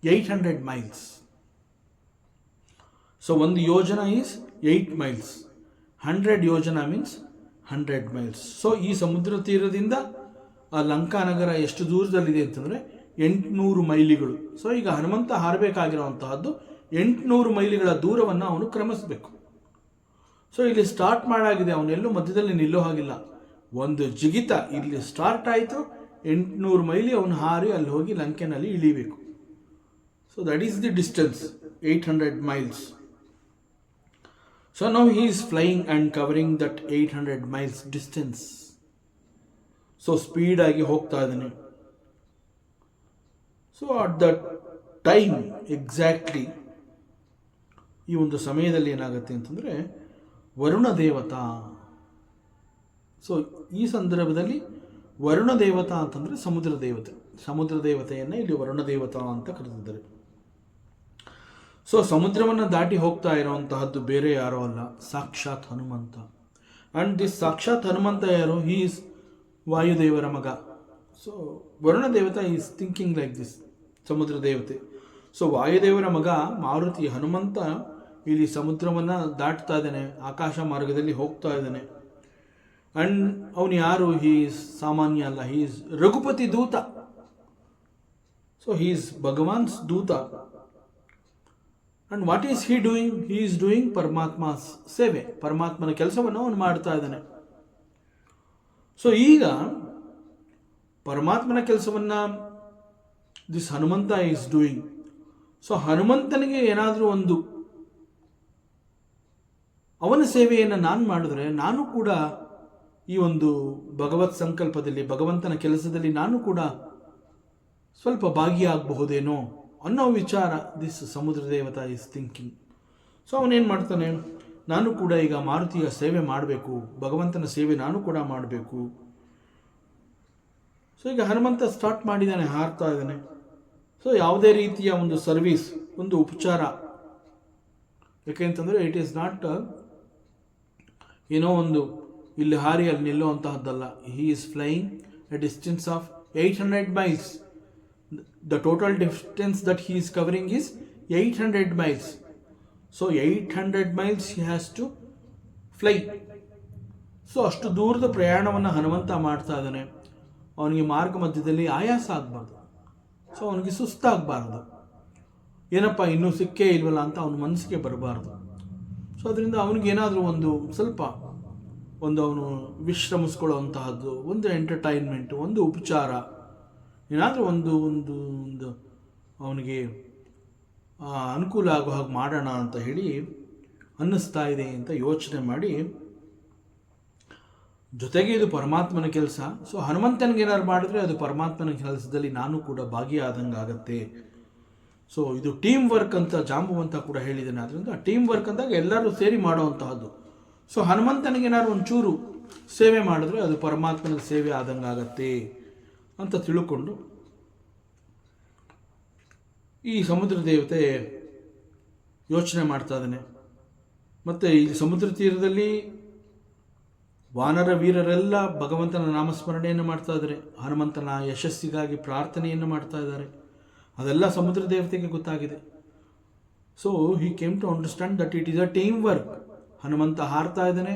800 ಮೈಲ್ಸ್. ಸೊ ಒಂದು ಯೋಜನ ಈಸ್ 8 ಮೈಲ್ಸ್, 100 ಯೋಜನ ಮೀನ್ಸ್ 100 ಮೈಲ್ಸ್. ಸೊ ಈ ಸಮುದ್ರ ತೀರದಿಂದ ಆ ಲಂಕಾನಗರ ಎಷ್ಟು ದೂರದಲ್ಲಿದೆ ಅಂತಂದರೆ 800 ಮೈಲಿಗಳು. ಸೊ ಈಗ ಹನುಮಂತ ಹಾರಬೇಕಾಗಿರುವಂತಹದ್ದು 800 ಮೈಲಿಗಳ ದೂರವನ್ನು ಅವನು ಕ್ರಮಿಸಬೇಕು. ಸೊ ಇಲ್ಲಿ ಸ್ಟಾರ್ಟ್ ಮಾಡಾಗಿದೆ, ಅವನೆಲ್ಲೂ ಮಧ್ಯದಲ್ಲಿ ನಿಲ್ಲೋ ಹಾಗಿಲ್ಲ. ಒಂದು ಜಿಗಿತ ಇಲ್ಲಿ ಸ್ಟಾರ್ಟ್ ಆಯಿತು, 800 ಮೈಲಿ ಅವನು ಹಾರಿ ಅಲ್ಲಿ ಹೋಗಿ ಲಂಕೆನಲ್ಲಿ ಇಳಿಬೇಕು. So that is the distance, 800 miles. So now he is flying and covering that 800 miles distance. So ಸ್ಪೀಡಾಗಿ ಹೋಗ್ತಾ ಇದ್ದಾನೆ. So at the time exactly ಈ ಒಂದು ಸಮಯದಲ್ಲಿ ಏನಾಗುತ್ತೆ ಅಂತಂದರೆ ವರುಣ ದೇವತಾ. ಸೊ ಈ ಸಂದರ್ಭದಲ್ಲಿ ವರುಣ ದೇವತಾ ಅಂತಂದರೆ ಸಮುದ್ರ ದೇವತೆ. ಸಮುದ್ರ ದೇವತೆಯನ್ನು ಇಲ್ಲಿ ವರುಣ ದೇವತಾ ಅಂತ ಕರೆದಿದ್ದಾರೆ. ಸೊ ಸಮುದ್ರವನ್ನು ದಾಟಿ ಹೋಗ್ತಾ ಇರುವಂತಹದ್ದು ಬೇರೆ ಯಾರೋ ಅಲ್ಲ, ಸಾಕ್ಷಾತ್ ಹನುಮಂತ. ಆ್ಯಂಡ್ ದಿಸ್ ಸಾಕ್ಷಾತ್ ಹನುಮಂತ ಯಾರು? ಹಿ ಈಸ್ ವಾಯುದೇವರ ಮಗ. ಸೊ ವರುಣ ದೇವತಾ ಈಸ್ ಥಿಂಕಿಂಗ್ ಲೈಕ್ ದಿಸ್, ಸಮುದ್ರ ದೇವತೆ. ಸೊ ವಾಯುದೇವರ ಮಗ ಮಾರುತಿ ಹನುಮಂತ ಇಲ್ಲಿ ಸಮುದ್ರವನ್ನು ದಾಟ್ತಾ ಇದ್ದಾನೆ, ಆಕಾಶ ಮಾರ್ಗದಲ್ಲಿ ಹೋಗ್ತಾ ಇದ್ದಾನೆ. ಆ್ಯಂಡ್ ಅವನು ಯಾರು? ಹಿ ಈಸ್ ಸಾಮಾನ್ಯ ಅಲ್ಲ, he is Raghupati Dhootha. So he is ಭಗವಾನ್ಸ್ duta. And what is he doing? He is doing ಪರಮಾತ್ಮಾಸ್ ಸೇವೆ. ಪರಮಾತ್ಮನ ಕೆಲಸವನ್ನು ಅವನು ಮಾಡ್ತಾ ಇದ್ದಾನೆ. ಸೊ ಈಗ ಪರಮಾತ್ಮನ ಕೆಲಸವನ್ನು this Hanumantha is doing. So ಹನುಮಂತನಿಗೆ ಏನಾದರೂ ಒಂದು ಅವನ ಸೇವೆಯನ್ನು ನಾನು ಮಾಡಿದ್ರೆ ನಾನು ಕೂಡ ಈ ಒಂದು ಭಗವತ್ ಸಂಕಲ್ಪದಲ್ಲಿ, ಭಗವಂತನ ಕೆಲಸದಲ್ಲಿ ನಾನು ಕೂಡ ಸ್ವಲ್ಪ ಭಾಗಿಯಾಗಬಹುದೇನೋ ಅನ್ನೋ ವಿಚಾರ ದಿಸ್ ಸಮುದ್ರ ದೇವತಾ ಈಸ್ ಥಿಂಕಿಂಗ್. ಸೊ ಅವನೇನು ಮಾಡ್ತಾನೆ, ನಾನು ಕೂಡ ಈಗ ಮಾರುತಿಯ ಸೇವೆ ಮಾಡಬೇಕು, ಭಗವಂತನ ಸೇವೆ ನಾನು ಕೂಡ ಮಾಡಬೇಕು. ಸೊ ಈಗ ಹನುಮಂತ ಸ್ಟಾರ್ಟ್ ಮಾಡಿದ್ದಾನೆ, ಹಾರ್ತಾ ಇದ್ದಾನೆ. ಸೊ ಯಾವುದೇ ರೀತಿಯ ಒಂದು ಸರ್ವಿಸ್, ಒಂದು ಉಪಚಾರ ಯಾಕೆಂತಂದರೆ ಇಟ್ ಈಸ್ ನಾಟ್ ಏನೋ ಒಂದು ಇಲ್ಲಿ ಹಾರಿ ಅಲ್ಲಿ ನಿಲ್ಲುವಂತಹದ್ದಲ್ಲ. He is flying a distance of 800 miles. The total distance that he is covering is 800 miles. So 800 miles he has to fly. So ಅಷ್ಟು ದೂರದ ಪ್ರಯಾಣವನ್ನು ಹನುಮಂತ ಮಾಡ್ತಾ ಇದ್ದಾನೆ. ಅವನಿಗೆ ಮಾರ್ಗ ಮಧ್ಯದಲ್ಲಿ ಆಯಾಸ ಆಗಬಾರ್ದು, ಸೊ ಅವನಿಗೆ ಸುಸ್ತಾಗಬಾರ್ದು, ಏನಪ್ಪ ಇನ್ನೂ ಸಿಕ್ಕೇ ಇಲ್ವಲ್ಲ ಅಂತ ಅವನ ಮನಸ್ಸಿಗೆ ಬರಬಾರ್ದು. ಸೊ ಅದರಿಂದ ಅವನಿಗೇನಾದರೂ ಒಂದು ಸ್ವಲ್ಪ ಅವನು ವಿಶ್ರಮಿಸ್ಕೊಳ್ಳುವಂತಹದ್ದು, ಒಂದು ಎಂಟರ್ಟೈನ್ಮೆಂಟು, ಒಂದು ಉಪಚಾರ, ಏನಾದರೂ ಒಂದು ಅವನಿಗೆ ಅನುಕೂಲ ಆಗೋ ಹಾಗೆ ಮಾಡೋಣ ಅಂತ ಹೇಳಿ ಅನ್ನಿಸ್ತಾ ಇದೆ ಅಂತ ಯೋಚನೆ ಮಾಡಿ, ಜೊತೆಗೆ ಇದು ಪರಮಾತ್ಮನ ಕೆಲಸ. ಸೊ ಹನುಮಂತನಿಗೆ ಏನಾದ್ರು ಮಾಡಿದ್ರೆ ಅದು ಪರಮಾತ್ಮನ ಕೆಲಸದಲ್ಲಿ ನಾನು ಕೂಡ ಭಾಗಿಯಾದಂಗೆ ಆಗತ್ತೆ. ಸೊ ಇದು ಟೀಮ್ ವರ್ಕ್ ಅಂತ ಜಾಂಬುವಂತ ಕೂಡ ಹೇಳಿದ್ದೇನೆ. ಅದರಿಂದ ಟೀಮ್ ವರ್ಕ್ ಅಂದಾಗ ಎಲ್ಲರೂ ಸೇರಿ ಮಾಡುವಂತಹದ್ದು. ಸೊ ಹನುಮಂತನಿಗೆ ಏನಾದ್ರು ಒಂಚೂರು ಸೇವೆ ಮಾಡಿದ್ರೆ ಅದು ಪರಮಾತ್ಮನ ಸೇವೆ ಆದಂಗೆ ಆಗತ್ತೆ ಅಂತ ತಿಳ್ಕೊಂಡು ಈ ಸಮುದ್ರ ದೇವತೆ ಯೋಚನೆ ಮಾಡ್ತಾ ಇದ್ದಾನೆ. ಮತ್ತು ಈ ಸಮುದ್ರ ತೀರದಲ್ಲಿ ವಾನರ ವೀರರೆಲ್ಲ ಭಗವಂತನ ನಾಮಸ್ಮರಣೆಯನ್ನು ಮಾಡ್ತಾ ಇದ್ದಾರೆ, ಹನುಮಂತನ ಯಶಸ್ಸಿಗಾಗಿ ಪ್ರಾರ್ಥನೆಯನ್ನು ಮಾಡ್ತಾ ಇದ್ದಾರೆ. ಅದೆಲ್ಲ ಸಮುದ್ರ ದೇವತೆಗೆ ಗೊತ್ತಾಗಿದೆ. So he came to understand that it is a team work. Hanumantha ಹಾರ್ತಾ ಇದ್ದಾನೆ,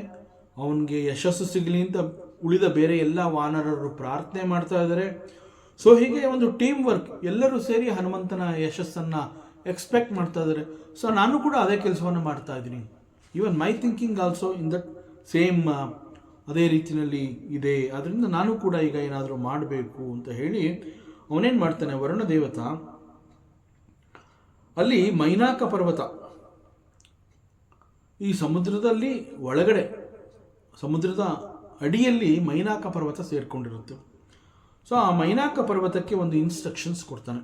ಅವನಿಗೆ ಯಶಸ್ಸು ಸಿಗಲಿ ಅಂತ ಉಳಿದ ಬೇರೆ ಎಲ್ಲ ವಾನರರು ಪ್ರಾರ್ಥನೆ ಮಾಡ್ತಾ ಇದ್ದಾರೆ. ಸೊ ಹೀಗೆ ಒಂದು ಟೀಮ್ ವರ್ಕ್, ಎಲ್ಲರೂ ಸೇರಿ ಹನುಮಂತನ ಯಶಸ್ಸನ್ನು ಎಕ್ಸ್ಪೆಕ್ಟ್ ಮಾಡ್ತಾ ಇದ್ದಾರೆ. ಸೊ ನಾನು ಕೂಡ ಅದೇ ಕೆಲಸವನ್ನು ಮಾಡ್ತಾ ಇದ್ದೀನಿ. Even my thinking also in that same ಅದೇ ರೀತಿಯಲ್ಲಿ ಇದೆ. ಅದರಿಂದ ನಾನು ಕೂಡ ಈಗ ಏನಾದರೂ ಮಾಡಬೇಕು ಅಂತ ಹೇಳಿ ಅವನೇನು ಮಾಡ್ತಾನೆ, ವರುಣ ದೇವತ ಅಲ್ಲಿ ಮೈನಾಕ ಪರ್ವತ, ಈ ಸಮುದ್ರದಲ್ಲಿ ಒಳಗಡೆ ಸಮುದ್ರದ ಅಡಿಯಲ್ಲಿ ಮೈನಾಕ ಪರ್ವತ ಸೇರ್ಕೊಂಡಿರುತ್ತೆ. ಸೊ ಆ ಮೈನಾಕ ಪರ್ವತಕ್ಕೆ ಒಂದು ಇನ್ಸ್ಟ್ರಕ್ಷನ್ಸ್ ಕೊಡ್ತಾನೆ.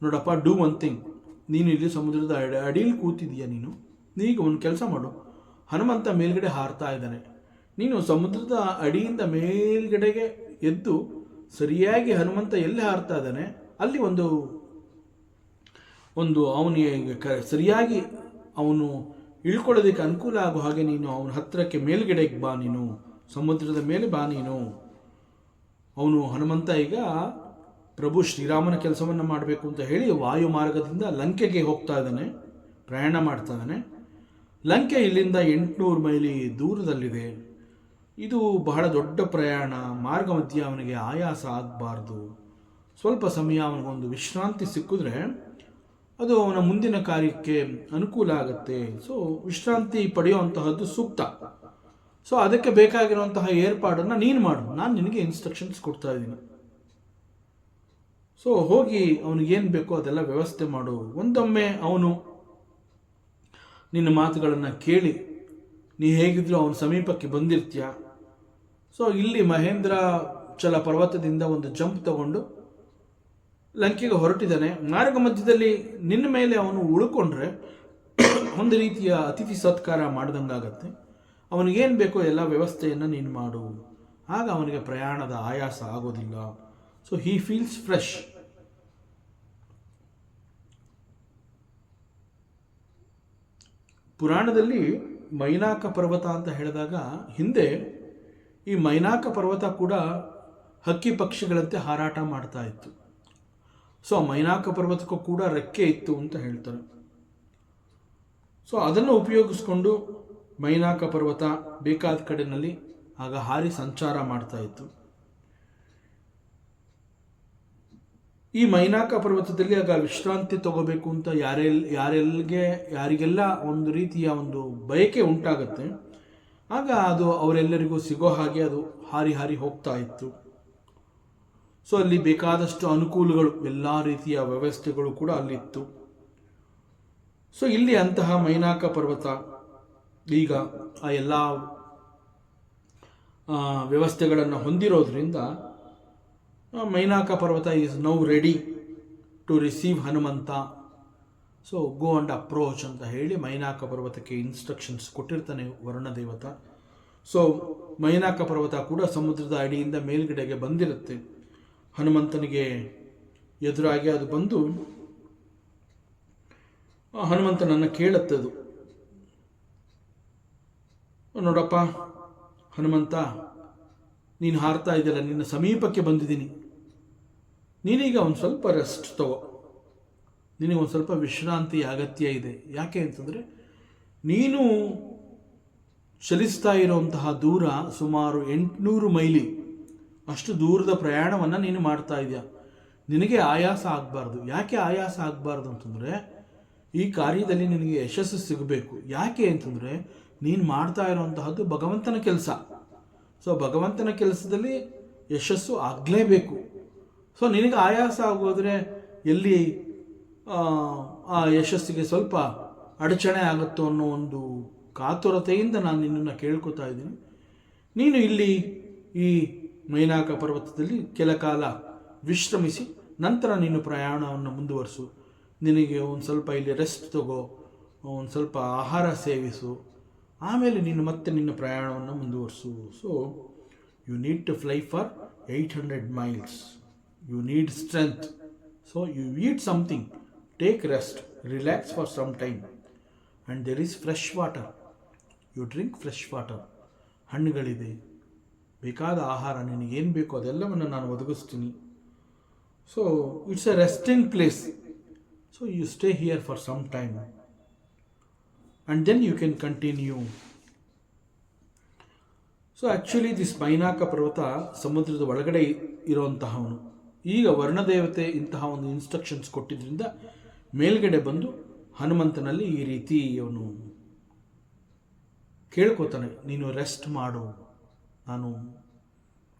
ನೋಡಪ್ಪ, ಡೂ ಒನ್ ಥಿಂಗ್, ನೀನು ಇಲ್ಲಿ ಸಮುದ್ರದ ಅಡಿಯಲ್ಲಿ ಕೂತಿದೀಯ, ನೀನೀಗ ಒಂದು ಕೆಲಸ ಮಾಡು. ಹನುಮಂತ ಮೇಲ್ಗಡೆ ಹಾರ್ತಾ ಇದ್ದಾನೆ, ನೀನು ಸಮುದ್ರದ ಅಡಿಯಿಂದ ಮೇಲ್ಗಡೆಗೆ ಎದ್ದು ಸರಿಯಾಗಿ ಹನುಮಂತ ಎಲ್ಲಿ ಹಾರ್ತಾ ಇದ್ದಾನೆ ಅಲ್ಲಿ ಒಂದು ಅವನಿಗೆ ಸರಿಯಾಗಿ ಅವನು ಇಳ್ಕೊಳ್ಳೋದಕ್ಕೆ ಅನುಕೂಲ ಆಗೋ ಹಾಗೆ ನೀನು ಅವನ ಹತ್ತಿರಕ್ಕೆ ಮೇಲ್ಗಡೆಗೆ ಬಾ, ನೀನು ಸಮುದ್ರದ ಮೇಲೆ ಬಾ ನೀನು. ಅವನು ಹನುಮಂತ ಈಗ ಪ್ರಭು ಶ್ರೀರಾಮನ ಕೆಲಸವನ್ನು ಮಾಡಬೇಕು ಅಂತ ಹೇಳಿ ವಾಯು ಮಾರ್ಗದಿಂದ ಲಂಕೆಗೆ ಹೋಗ್ತಾ ಇದ್ದಾನೆ, ಪ್ರಯಾಣ ಮಾಡ್ತಾ ಇದ್ದಾನೆ. ಲಂಕೆ ಇಲ್ಲಿಂದ 800 ಮೈಲಿ ದೂರದಲ್ಲಿದೆ. ಇದು ಬಹಳ ದೊಡ್ಡ ಪ್ರಯಾಣ. ಮಾರ್ಗ ಮಧ್ಯೆ ಅವನಿಗೆ ಆಯಾಸ ಆಗಬಾರ್ದು. ಸ್ವಲ್ಪ ಸಮಯ ಅವನಿಗೊಂದು ವಿಶ್ರಾಂತಿ ಸಿಕ್ಕಿದ್ರೆ ಅದು ಅವನ ಮುಂದಿನ ಕಾರ್ಯಕ್ಕೆ ಅನುಕೂಲ ಆಗುತ್ತೆ. ಸೊ ವಿಶ್ರಾಂತಿ ಪಡೆಯುವಂತಹದ್ದು ಸೂಕ್ತ. ಸೊ ಅದಕ್ಕೆ ಬೇಕಾಗಿರುವಂತಹ ಏರ್ಪಾಡನ್ನು ನೀನು ಮಾಡು, ನಾನು ನಿನಗೆ ಇನ್ಸ್ಟ್ರಕ್ಷನ್ಸ್ ಕೊಡ್ತಾ ಇದ್ದೀನಿ. ಸೊ ಹೋಗಿ ಅವನಿಗೇನು ಬೇಕೋ ಅದೆಲ್ಲ ವ್ಯವಸ್ಥೆ ಮಾಡು. ಒಂದೊಮ್ಮೆ ಅವನು ನಿನ್ನ ಮಾತುಗಳನ್ನು ಕೇಳಿ ನೀ ಹೇಗಿದ್ರು ಅವನ ಸಮೀಪಕ್ಕೆ ಬಂದಿರ್ತೀಯ. ಸೊ ಇಲ್ಲಿ ಮಹೇಂದ್ರ ಚಲ ಪರ್ವತದಿಂದ ಒಂದು ಜಂಪ್ ತಗೊಂಡು ಲಂಕೆಗೆ ಹೊರಟಿದ್ದಾನೆ. ಮಾರ್ಗ ಮಧ್ಯದಲ್ಲಿ ನಿನ್ನ ಮೇಲೆ ಅವನು ಉಳ್ಕೊಂಡ್ರೆ ಒಂದು ರೀತಿಯ ಅತಿಥಿ ಸತ್ಕಾರ ಮಾಡ್ದಂಗಾಗತ್ತೆ. ಅವನಿಗೇನು ಬೇಕೋ ಎಲ್ಲ ವ್ಯವಸ್ಥೆಯನ್ನು ನೀನು ಮಾಡು, ಆಗ ಅವನಿಗೆ ಪ್ರಯಾಣದ ಆಯಾಸ ಆಗೋದಿಲ್ಲ. So he feels fresh. ಪುರಾಣದಲ್ಲಿ ಮೈನಾಕ ಪರ್ವತ ಅಂತ ಹೇಳಿದಾಗ ಹಿಂದೆ ಈ ಮೈನಾಕ ಪರ್ವತ ಕೂಡ ಹಕ್ಕಿ ಪಕ್ಷಿಗಳಂತೆ ಹಾರಾಟ ಮಾಡ್ತಾ ಇತ್ತು. ಸೊ ಮೈನಾಕ ಪರ್ವತಕ್ಕೂ ಕೂಡ ರೆಕ್ಕೆ ಇತ್ತು ಅಂತ ಹೇಳ್ತಾರೆ. ಸೊ ಅದನ್ನು ಉಪಯೋಗಿಸ್ಕೊಂಡು ಮೈನಾಕ ಪರ್ವತ ಬೇಕಾದ ಕಡೆಯಲ್ಲಿ ಆಗ ಹಾರಿ ಸಂಚಾರ ಮಾಡ್ತಾ ಇತ್ತು. ಈ ಮೈನಾಕ ಪರ್ವತದಲ್ಲಿ ಆಗ ವಿಶ್ರಾಂತಿ ತಗೋಬೇಕು ಅಂತ ಯಾರಿಗೆಲ್ಲ ಒಂದು ರೀತಿಯ ಒಂದು ಬಯಕೆ ಉಂಟಾಗುತ್ತೆ, ಆಗ ಅದು ಅವರೆಲ್ಲರಿಗೂ ಸಿಗೋ ಹಾಗೆ ಅದು ಹಾರಿ ಹಾರಿ ಹೋಗ್ತಾ ಇತ್ತು. ಸೊ ಅಲ್ಲಿ ಬೇಕಾದಷ್ಟು ಅನುಕೂಲಗಳು, ಎಲ್ಲ ರೀತಿಯ ವ್ಯವಸ್ಥೆಗಳು ಕೂಡ ಅಲ್ಲಿತ್ತು. ಸೊ ಇಲ್ಲಿ ಅಂತಹ ಮೈನಾಕ ಪರ್ವತ ಈಗ ಆ ಎಲ್ಲ ವ್ಯವಸ್ಥೆಗಳನ್ನು ಹೊಂದಿರೋದ್ರಿಂದ ಮೈನಾಕ ಪರ್ವತ is now ready to receive Hanumantha. So go and approach ಅಂತ ಹೇಳಿ ಮೈನಾಕ ಪರ್ವತಕ್ಕೆ ಇನ್ಸ್ಟ್ರಕ್ಷನ್ಸ್ ಕೊಟ್ಟಿರ್ತಾನೆ ವರುಣ ದೇವತ. ಸೊ ಮೈನಾಕ ಪರ್ವತ ಕೂಡ ಸಮುದ್ರದ ಅಡಿಯಿಂದ ಮೇಲ್ಗಡೆಗೆ ಬಂದಿರುತ್ತೆ. ಹನುಮಂತನಿಗೆ ಎದುರಾಗಿ ಅದು ಬಂದು ಹನುಮಂತನನ್ನು ಕೇಳುತ್ತದು, ನೋಡಪ್ಪ ಹನುಮಂತ, ನೀನು ಹಾರ್ತಾ ಇದೆಯಲ್ಲ, ನಿನ್ನ ಸಮೀಪಕ್ಕೆ ಬಂದಿದ್ದೀನಿ. ನೀನೀಗ ಒಂದು ಸ್ವಲ್ಪ ರೆಸ್ಟ್ ತಗೋ, ನಿನಗೆ ಒಂದು ಸ್ವಲ್ಪ ವಿಶ್ರಾಂತಿ ಅಗತ್ಯ ಇದೆ. ಯಾಕೆ ಅಂತಂದರೆ ನೀನು ಚಲಿಸ್ತಾ ಇರುವಂತಹ ದೂರ ಸುಮಾರು 800 ಮೈಲಿ ಅಷ್ಟು ದೂರದ ಪ್ರಯಾಣವನ್ನು ನೀನು ಮಾಡ್ತಾ ಇದೆಯಾ. ನಿನಗೆ ಆಯಾಸ ಆಗಬಾರ್ದು. ಯಾಕೆ ಆಯಾಸ ಆಗಬಾರ್ದು ಅಂತಂದರೆ ಈ ಕಾರ್ಯದಲ್ಲಿ ನಿನಗೆ ಯಶಸ್ಸು ಸಿಗಬೇಕು. ಯಾಕೆ ಅಂತಂದರೆ ನೀನು ಮಾಡ್ತಾ ಇರುವಂತಹದ್ದು ಭಗವಂತನ ಕೆಲಸ. ಸೊ ಭಗವಂತನ ಕೆಲಸದಲ್ಲಿ ಯಶಸ್ಸು ಆಗಲೇಬೇಕು. ಸೊ ನಿನಗೆ ಆಯಾಸ ಆಗೋದ್ರೆ ಎಲ್ಲಿ ಆ ಯಶಸ್ಸಿಗೆ ಸ್ವಲ್ಪ ಅಡಚಣೆ ಆಗುತ್ತೋ ಅನ್ನೋ ಒಂದು ಕಾತುರತೆಯಿಂದ ನಾನು ನಿನ್ನನ್ನು ಕೇಳ್ಕೊತಾ ಇದ್ದೀನಿ. ನೀನು ಇಲ್ಲಿ ಈ ಮೈನಾಕ ಪರ್ವತದಲ್ಲಿ ಕೆಲ ಕಾಲ ವಿಶ್ರಮಿಸಿ ನಂತರ ನೀನು ಪ್ರಯಾಣವನ್ನು ಮುಂದುವರಿಸು. ನಿನಗೆ ಒಂದು ಸ್ವಲ್ಪ ಇಲ್ಲಿ ರೆಸ್ಟ್ ತಗೋ, ಒಂದು ಸ್ವಲ್ಪ ಆಹಾರ ಸೇವಿಸು, ಆಮೇಲೆ ನೀನು ಮತ್ತೆ ನಿನ್ನ ಪ್ರಯಾಣವನ್ನು ಮುಂದುವರಿಸು. So you need to fly for 800 miles. You need strength. So you eat something, take rest, relax for some time, and there is fresh water. You drink fresh water. ಹಣ್ಣುಗಳಿದೆ, ಬೇಕಾದ ಆಹಾರ ನಿನಗೇನು ಬೇಕೋ ಅದೆಲ್ಲವನ್ನು ನಾನು ಒದಗಿಸ್ತೀನಿ. So it's a resting place. So you stay here for some time and then you can continue. So actually this Mainaka parvata ಸಮುದ್ರದ ಒಳಗಡೆ ಇರುವಂತಹವನು. ಈಗ ವರ್ಣದೇವತೆ ಇಂತಹ ಒಂದು ಇನ್ಸ್ಟ್ರಕ್ಷನ್ಸ್ ಕೊಟ್ಟಿದ್ದರಿಂದ ಮೇಲ್ಗಡೆ ಬಂದು ಹನುಮಂತನಲ್ಲಿ ಈ ರೀತಿ ಅವನು ಕೇಳ್ಕೋತಾನೆ, ನೀನು ರೆಸ್ಟ್ ಮಾಡು. ನಾನು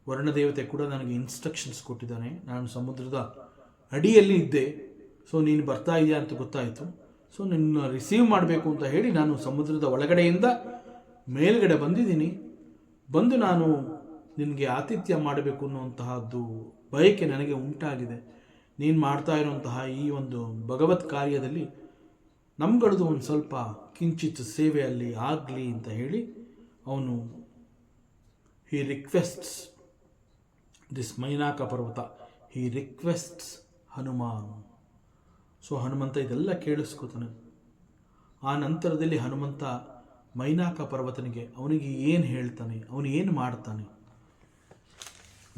ವರ್ಣದೇವತೆ ಕೂಡ ನನಗೆ ಇನ್ಸ್ಟ್ರಕ್ಷನ್ಸ್ ಕೊಟ್ಟಿದ್ದಾನೆ. ನಾನು ಸಮುದ್ರದ ಅಡಿಯಲ್ಲಿ ಇದ್ದೆ. ಸೊ ನೀನು ಬರ್ತಾ ಇದೆಯಾ ಅಂತ ಗೊತ್ತಾಯಿತು. ಸೊ ನಿನ್ನ ರಿಸೀವ್ ಮಾಡಬೇಕು ಅಂತ ಹೇಳಿ ನಾನು ಸಮುದ್ರದ ಒಳಗಡೆಯಿಂದ ಮೇಲ್ಗಡೆ ಬಂದಿದ್ದೀನಿ. ಬಂದು ನಾನು ನಿನಗೆ ಆತಿಥ್ಯ ಮಾಡಬೇಕು ಅನ್ನುವಂತಹದ್ದು ಬಯಕೆ ನನಗೆ ಉಂಟಾಗಿದೆ. ನೀನು ಮಾಡ್ತಾ ಇರುವಂತಹ ಈ ಒಂದು ಭಗವತ್ ಕಾರ್ಯದಲ್ಲಿ ನಮ್ಗಳದ್ದು ಒಂದು ಸ್ವಲ್ಪ ಕಿಂಚಿತ್ ಸೇವೆಯಲ್ಲಿ ಆಗಲಿ ಅಂತ ಹೇಳಿ ಅವನು ಹಿ ರಿಕ್ವೆಸ್ಟ್ಸ್ ದಿಸ್ ಮೈನಾಕ ಪರ್ವತ, ಹಿ ರಿಕ್ವೆಸ್ಟ್ಸ್ ಹನುಮಾನ್. ಸೊ ಹನುಮಂತ ಇದೆಲ್ಲ ಕೇಳಿಸ್ಕೊತಾನೆ. ಆ ನಂತರದಲ್ಲಿ ಹನುಮಂತ ಮೈನಾಕ ಪರ್ವತನಿಗೆ ಅವನಿಗೆ ಏನು ಹೇಳ್ತಾನೆ, ಅವನು ಏನು ಮಾಡ್ತಾನೆ,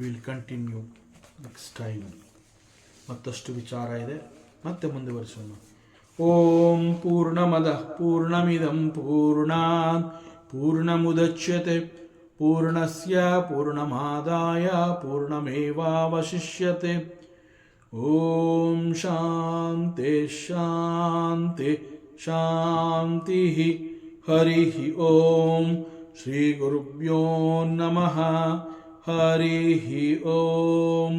ವಿಲ್ ಕಂಟಿನ್ಯೂ ನೆಕ್ಸ್ಟ್ ಟೈಮ್. ಮತ್ತಷ್ಟು ವಿಚಾರ ಇದೆ, ಮತ್ತೆ ಮುಂದುವರಿಸೋಣ. ಓಂ ಪೂರ್ಣಮದ ಪೂರ್ಣಮಿದಂ ಪೂರ್ಣಾತ್ ಪೂರ್ಣಮುದಚ್ಯತೆ ಪೂರ್ಣಸ್ಯ ಪೂರ್ಣಮಾದಾಯ ಪೂರ್ಣಮೇವಾವಶಿಷ್ಯತೆ. ಓಂ ಶಾಂತಿ ಶಾಂತಿ ಶಾಂತಿ. ಹರಿ ಓಂ ಶ್ರೀ ಗುರುಭ್ಯೋ ನಮಃ. ಹರಿ ಓಂ.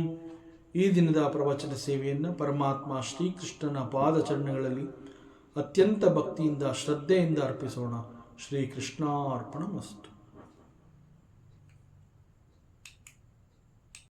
ಈ ದಿನದ ಪ್ರವಚನ ಸೇವೆಯನ್ನು ಪರಮಾತ್ಮ ಶ್ರೀಕೃಷ್ಣನ ಪಾದಚರಣಗಳಲ್ಲಿ ಅತ್ಯಂತ ಭಕ್ತಿಯಿಂದ ಶ್ರದ್ಧೆಯಿಂದ ಅರ್ಪಿಸೋಣ. ಶ್ರೀಕೃಷ್ಣಾರ್ಪಣಮಸ್ತು.